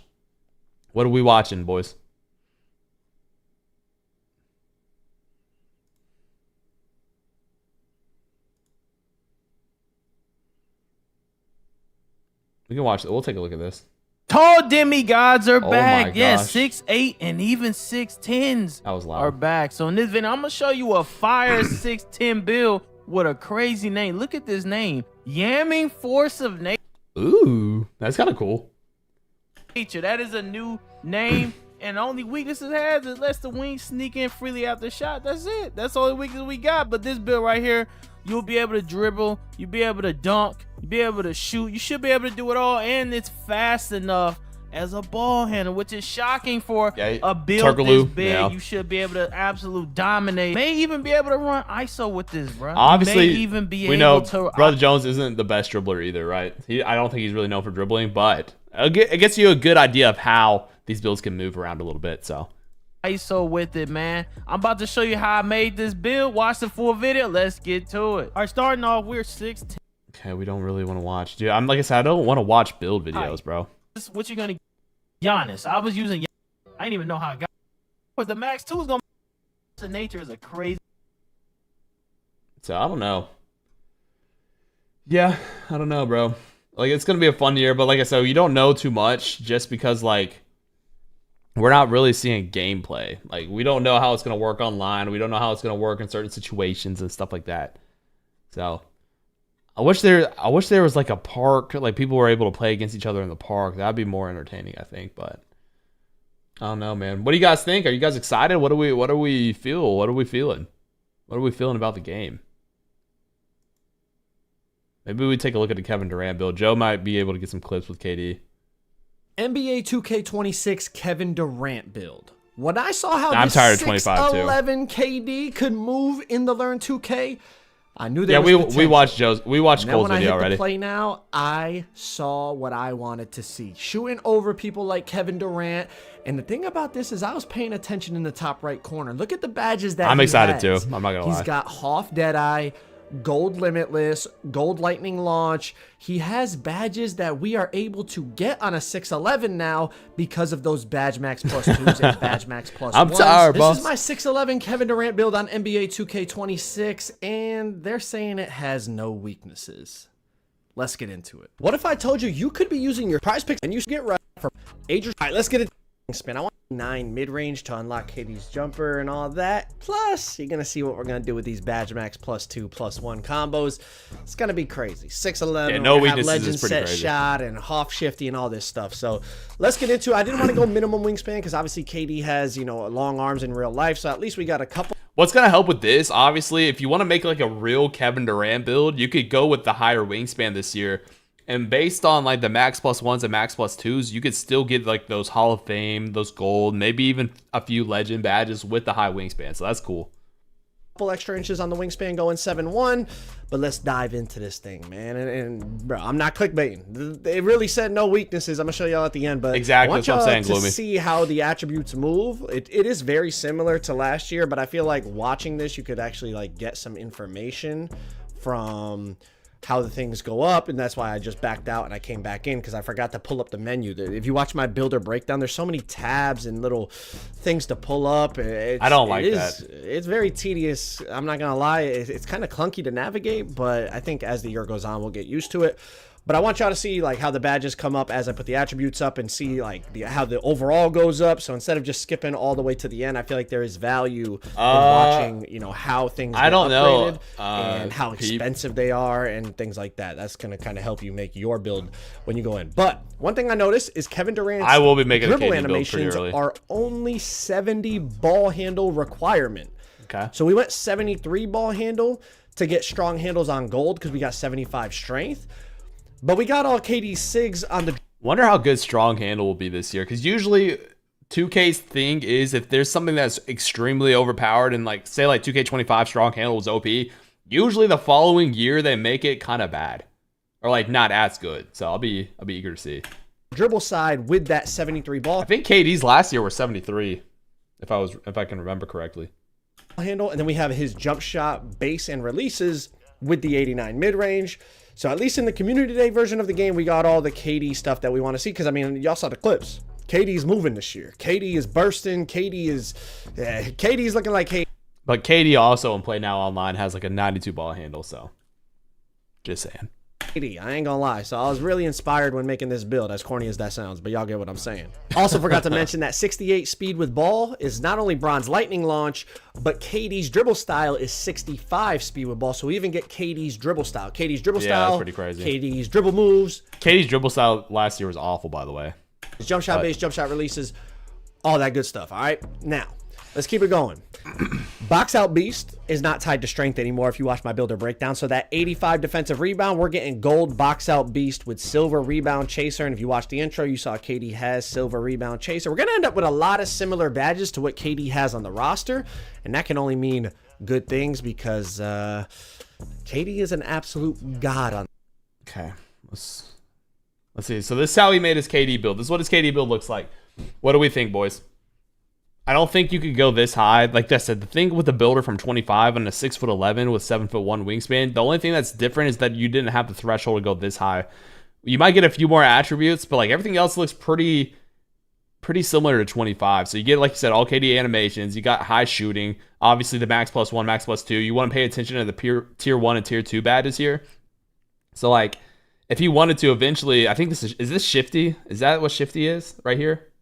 What are we watching, boys? We can watch it. We'll take a look at this. Tall demigods are back. Yes, 6'8" and even 6'10s are back. So in this video, I'm gonna show you a fire 6'10 build with a crazy name. Look at this name, Yamming Force of Nature. Ooh, that's kind of cool. That is a new name, and the only weakness it has is lets the wing sneak in freely after shot. That's it. That's the only weakness we got. But this build right here, you'll be able to dribble, you'll be able to dunk, you'll be able to shoot. You should be able to do it all, and it's fast enough as a ball handler, which is shocking for a build this big. Yeah. You should be able to absolute dominate. May even be able to run ISO with this, bro. Obviously, may even be we know Brother Jones isn't the best dribbler either, right? I don't think he's really known for dribbling, but it gets you a good idea of how these builds can move around a little bit. So ISO with it, man. I'm about to show you how I made this build. Watch the full video. Let's get to it. All right, starting off, we're 6'10". Okay, we don't really want to watch. Dude, like I said, I don't want to watch build videos, bro. What you gonna get? Giannis. I was using Giannis. I didn't even know how I got. But the max 2 is gonna. The nature is a crazy. So I don't know. Yeah, I don't know, bro. Like it's gonna be a fun year, but like I said, you don't know too much just because like we're not really seeing gameplay. Like we don't know how it's gonna work online. We don't know how it's gonna work in certain situations and stuff like that. So I wish there was like a park, like people were able to play against each other in the park. That'd be more entertaining, I think. But I don't know, man. What do you guys think? Are you guys excited? What do we feel? What are we feeling? What are we feeling about the game? Maybe we take a look at the Kevin Durant build. Joe might be able to get some clips with KD. NBA 2K26 Kevin Durant build. When I saw how I'm this tired of 25 too. 6'11" KD could move in the Learn 2K, I knew there was potential. we watched Cole's video already. When I hit the play now, I saw what I wanted to see. Shooting over people like Kevin Durant. And the thing about this is I was paying attention in the top right corner. Look at the badges that I'm excited has. too. I'm not going to lie. He's got Hoff Deadeye, Gold Limitless, Gold Lightning Launch. He has badges that we are able to get on a 6'11 now because of those Badge Max plus 2s and Badge Max plus 1s. I'm tired, boss. This is my 6'11 Kevin Durant build on NBA 2K26, and they're saying it has no weaknesses. Let's get into it. What if I told you you could be using your prize picks and you should get right from Adrian? All right, let's get it. Spin. I want 9 mid-range to unlock KD's jumper and all that. Plus, you're going to see what we're going to do with these Badge Max plus 2 plus 1 combos. It's going to be crazy. 6'11. Yeah, no weaknesses Legend is pretty set crazy. Shot and Hoff Shifty and all this stuff. So let's get into it. I didn't want to go minimum wingspan because obviously KD has, long arms in real life. So at least we got a couple. What's going to help with this, obviously, if you want to make like a real Kevin Durant build, you could go with the higher wingspan this year. And based on like the max plus 1s and max plus 2s, you could still get like those Hall of Fame, those gold, maybe even a few legend badges with the high wingspan. So that's cool. Couple extra inches on the wingspan going 7'1", but let's dive into this thing, man. And bro, I'm not clickbaiting. They really said no weaknesses. I'm gonna show y'all at the end, but exactly, I want that's what I'm saying, to Gloomy. see how the attributes move. It is very similar to last year, but I feel like watching this, you could actually like get some information from how the things go up, and that's why I just backed out and I came back in because I forgot to pull up the menu. If you watch my builder breakdown, there's so many tabs and little things to pull up. I don't like that. It's very tedious. I'm not gonna lie. It's kind of clunky to navigate, but I think as the year goes on, we'll get used to it. But I want y'all to see like how the badges come up as I put the attributes up and see like how the overall goes up. So instead of just skipping all the way to the end, I feel like there is value in watching, how things get upgraded and how expensive they are and things like that. That's going to kind of help you make your build when you go in. But one thing I noticed is Kevin Durant's dribble animations are only 70 ball handle requirement. Okay. So we went 73 ball handle to get strong handles on gold because we got 75 strength. But we got all KD SIGs on the... Wonder how good strong handle will be this year. Because usually 2K's thing is if there's something that's extremely overpowered and like say like 2K25 strong handle was OP, usually the following year they make it kind of bad. Or like not as good. So I'll be eager to see. Dribble side with that 73 ball. I think KD's last year were 73. If I can remember correctly. Handle, and then we have his jump shot, base, and releases with the 89 mid-range. So at least in the community day version of the game, we got all the KD stuff that we want to see. Because, I mean, y'all saw the clips. KD's moving this year. KD is bursting. KD's looking like KD. But KD also in Play Now Online has like a 92 ball handle. So just saying. KD, I ain't gonna lie. So I was really inspired when making this build, as corny as that sounds, but y'all get what I'm saying. Also forgot to mention that 68 speed with ball is not only Bronze Lightning Launch, but KD's dribble style is 65 speed with ball. So we even get KD's dribble style. KD's dribble style, that's pretty crazy. KD's dribble moves. KD's dribble style last year was awful, by the way. His jump shot base, jump shot releases, all that good stuff. All right, now let's keep it going. Box out beast is not tied to strength anymore if you watch my builder breakdown. So that 85 defensive rebound, we're getting gold box out beast with silver rebound chaser. And if you watch the intro, you saw KD has silver rebound chaser. We're going to end up with a lot of similar badges to what KD has on the roster. And that can only mean good things because KD is an absolute god on. Okay, let's see. So this is how he made his KD build. This is what his KD build looks like. What do we think, boys? I don't think you could go this high. Like I said, the thing with the builder from 25 and a 6'11" with 7'1" wingspan, the only thing that's different is that you didn't have the threshold to go this high. You might get a few more attributes, but like everything else looks pretty similar to 25. So you get, like you said, all KD animations. You got high shooting. Obviously the max plus 1, max plus 2. You want to pay attention to the tier 1 and tier 2 badges here. So like if he wanted to eventually, I think this is this Shifty? Is that what Shifty is right here?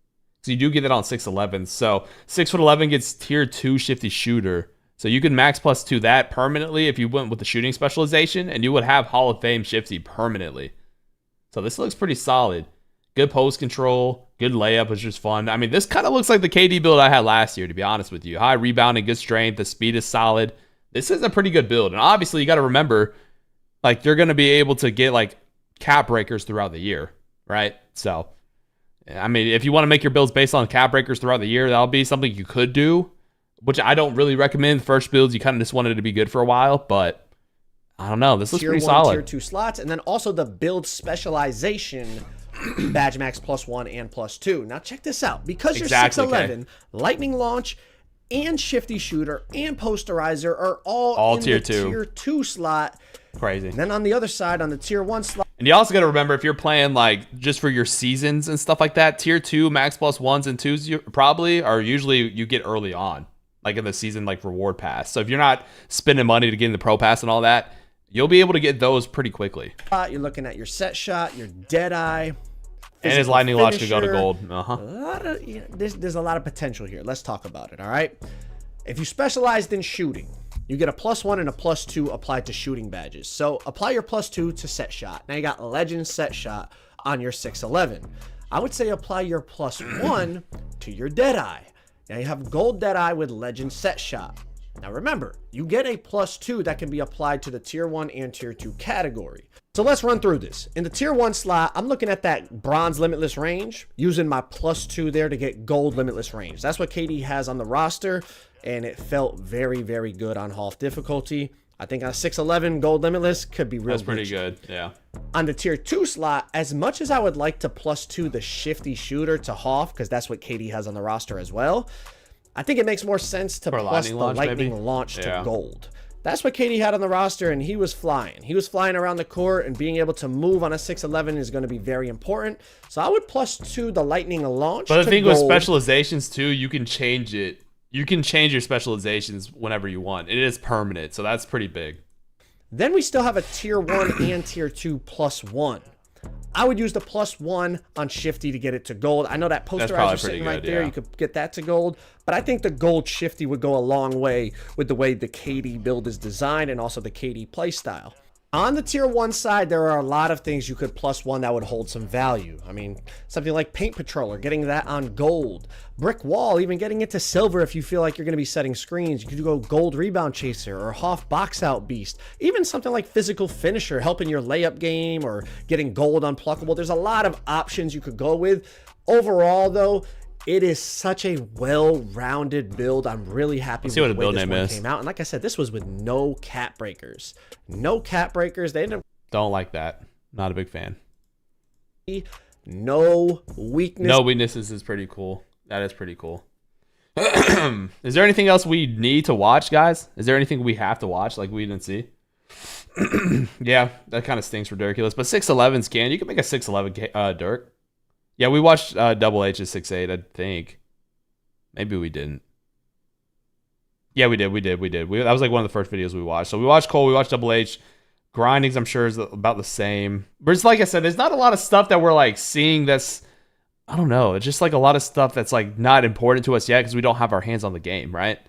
So you do get that on 6'11". So 6'11" gets tier 2 Shifty shooter. So you can max plus 2 that permanently if you went with the shooting specialization, and you would have Hall of Fame Shifty permanently. So this looks pretty solid. Good post control, good layup, which is fun. I mean, this kind of looks like the KD build I had last year, to be honest with you. High rebounding, good strength, the speed is solid. This is a pretty good build. And obviously you got to remember, like, you're going to be able to get like cap breakers throughout the year, right? So I mean, if you want to make your builds based on cap breakers throughout the year, that'll be something you could do, which I don't really recommend. First builds, you kind of just wanted it to be good for a while, but I don't know. This looks pretty tier 1, solid. tier 2 slots, and then also the build specialization badge max +1 and +2. Now check this out. Because you're 6'11", lightning launch and shifty shooter and posterizer are all in tier the 2. tier 2 slot. Crazy. And then on the other side, on the tier 1 slot. And you also got to remember, if you're playing like just for your seasons and stuff like that, tier 2 max +1s and 2s you probably are usually you get early on, like in the season, like reward pass. So if you're not spending money to get in the pro pass and all that, you'll be able to get those pretty quickly. You're looking at your set shot, your dead eye, and his lightning launch could go to gold. There's a lot of potential here. Let's talk about it. All right. If you specialized in shooting, you get a +1 and a +2 applied to shooting badges. So apply your +2 to set shot. Now you got legend set shot on your 6'11". I would say apply your +1 to your dead eye. Now you have gold dead eye with legend set shot. Now remember, you get a +2 that can be applied to the tier 1 and tier 2 category. So let's run through this. In the tier 1 slot, I'm looking at that bronze limitless range, using my +2 there to get gold limitless range. That's what KD has on the roster, and it felt very, very good on Hoff difficulty. I think on 6'11", gold limitless could be real. That's pretty good, yeah. On the tier 2 slot, as much as I would like to +2 the shifty shooter to Hoff, because that's what KD has on the roster as well, I think it makes more sense to plus the lightning launch to gold. That's what KD had on the roster, and he was flying. He was flying around the court, and being able to move on a 6'11" is going to be very important. So I would +2 the lightning launch. But I think with specializations too, you can change it. You can change your specializations whenever you want. It is permanent, so that's pretty big. Then we still have a tier 1 and tier 2 +1. I would use the +1 on shifty to get it to gold. I know that posterizer sitting right there. You could get that to gold. But I think the gold shifty would go a long way with the way the KD build is designed and also the KD play style. On the tier 1 side, there are a lot of things you could +1 that would hold some value. I mean, something like Paint Patroller, getting that on gold. Brick Wall, even getting it to silver if you feel like you're going to be setting screens. You could go Gold Rebound Chaser or Hoff Box Out Beast. Even something like Physical Finisher, helping your layup game or getting gold unpluckable. There's a lot of options you could go with. Overall, though, it is such a well-rounded build. I'm really happy with the way this one came out. And like I said, this was with no cap breakers. No cap breakers. They ended up... Don't like that. Not a big fan. No weakness. No weaknesses is pretty cool. That is pretty cool. Is there anything else we need to watch, guys? Is there anything we have to watch like we didn't see? Yeah, that kind of stinks ridiculous. But 6'11's can. You can make a 6'11 Dirk. Yeah, we watched Double H's 6'8", I think. Maybe we didn't. Yeah, we did. That was like one of the first videos we watched. So we watched Cole, we watched Double H. Grindings, I'm sure, is about the same. But it's like I said, there's not a lot of stuff that we're like seeing that's, I don't know. It's just like a lot of stuff that's like not important to us yet because we don't have our hands on the game, right?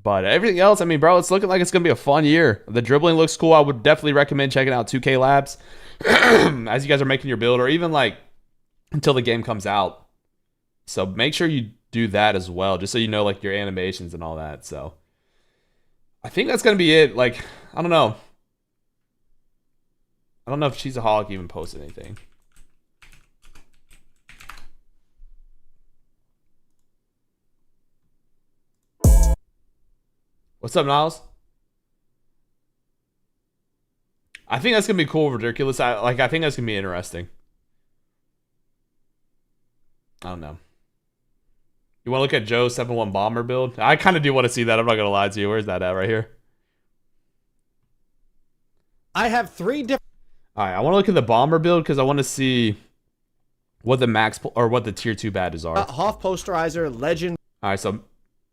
But everything else, I mean, bro, it's looking like it's going to be a fun year. The dribbling looks cool. I would definitely recommend checking out 2K Labs as you guys are making your build, or even like until the game comes out. So make sure you do that as well, just so you know like your animations and all that. So I think that's going to be it. Like, I don't know. I don't know if She's a Hawk even posted anything. What's up, Niles? I think that's gonna be cool, ridiculous. I think that's gonna be interesting. I don't know. You want to look at Joe's 7-1 bomber build? I kind of do want to see that. I'm not gonna lie to you. Where's that at? Right here. I have 3 different. All right, I want to look at the bomber build because I want to see what the max or what the tier 2 badges are. Hoff posterizer, legend. All right,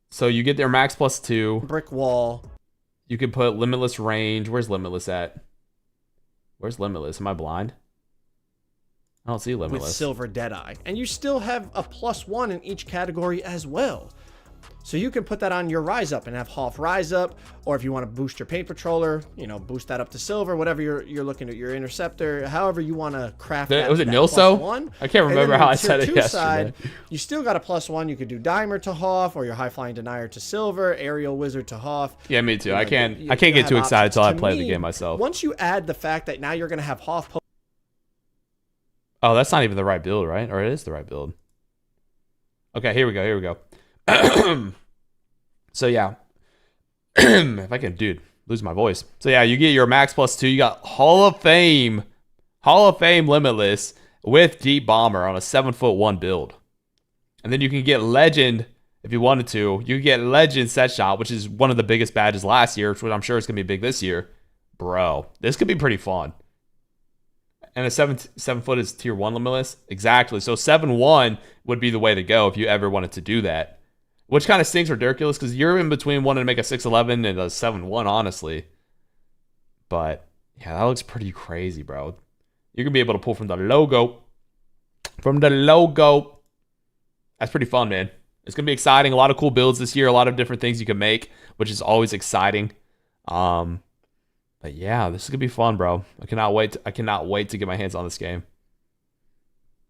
so you get their max +2. Brick wall. You can put limitless range. Where's limitless at? Where's limitless? Am I blind? I don't see limitless. With silver deadeye. And you still have a +1 in each category as well. So you can put that on your rise up and have Hoff rise up, or if you want to boost your paint patroller, you know, boost that up to silver, whatever you're looking at, your interceptor, however you want to craft that. Was it Nilso? I can't remember how I said it yesterday. Side, you still got a +1. You could do dimer to Hoff, or your high flying denier to silver, aerial wizard to Hoff. Yeah, me too. I can't get too excited until I play the game myself. Once you add the fact that now you're going to have Hoff. Oh, that's not even the right build, right? Or it is the right build. Okay, here we go. So yeah, if I can, dude, lose my voice. So yeah, you get your max +2. You got Hall of Fame Limitless with Deep Bomber on a 7'1" build. And then you can get Legend if you wanted to. You can get Legend Set Shot, which is one of the biggest badges last year, which I'm sure is going to be big this year. Bro, this could be pretty fun. And a 7 foot is tier 1 limitless. Exactly. So 7-1 would be the way to go if you ever wanted to do that. Which kind of stinks ridiculous because you're in between wanting to make a 6'11 and a 7-1, honestly. But yeah, that looks pretty crazy, bro. You're going to be able to pull from the logo. That's pretty fun, man. It's going to be exciting. A lot of cool builds this year. A lot of different things you can make, which is always exciting. But yeah, this is going to be fun, bro. I cannot wait to get my hands on this game.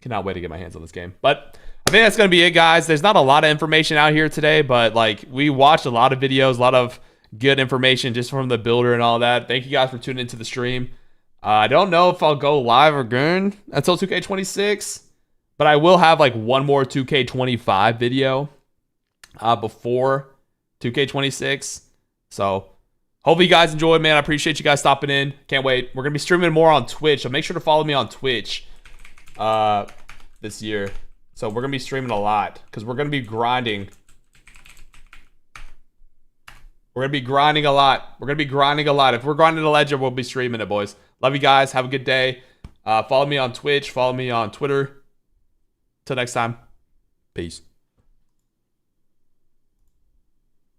But I think that's going to be it, guys. There's not a lot of information out here today, but like we watched a lot of videos, a lot of good information just from the builder and all that. Thank you guys for tuning into the stream. I don't know if I'll go live again until 2K26, but I will have like one more 2K25 video before 2K26. So hopefully you guys enjoyed, man. I appreciate you guys stopping in. Can't wait. We're going to be streaming more on Twitch, so make sure to follow me on Twitch this year. So we're going to be streaming a lot because we're going to be grinding. We're going to be grinding a lot. If we're grinding a Legend, we'll be streaming it, boys. Love you guys. Have a good day. Follow me on Twitch. Follow me on Twitter. Till next time. Peace.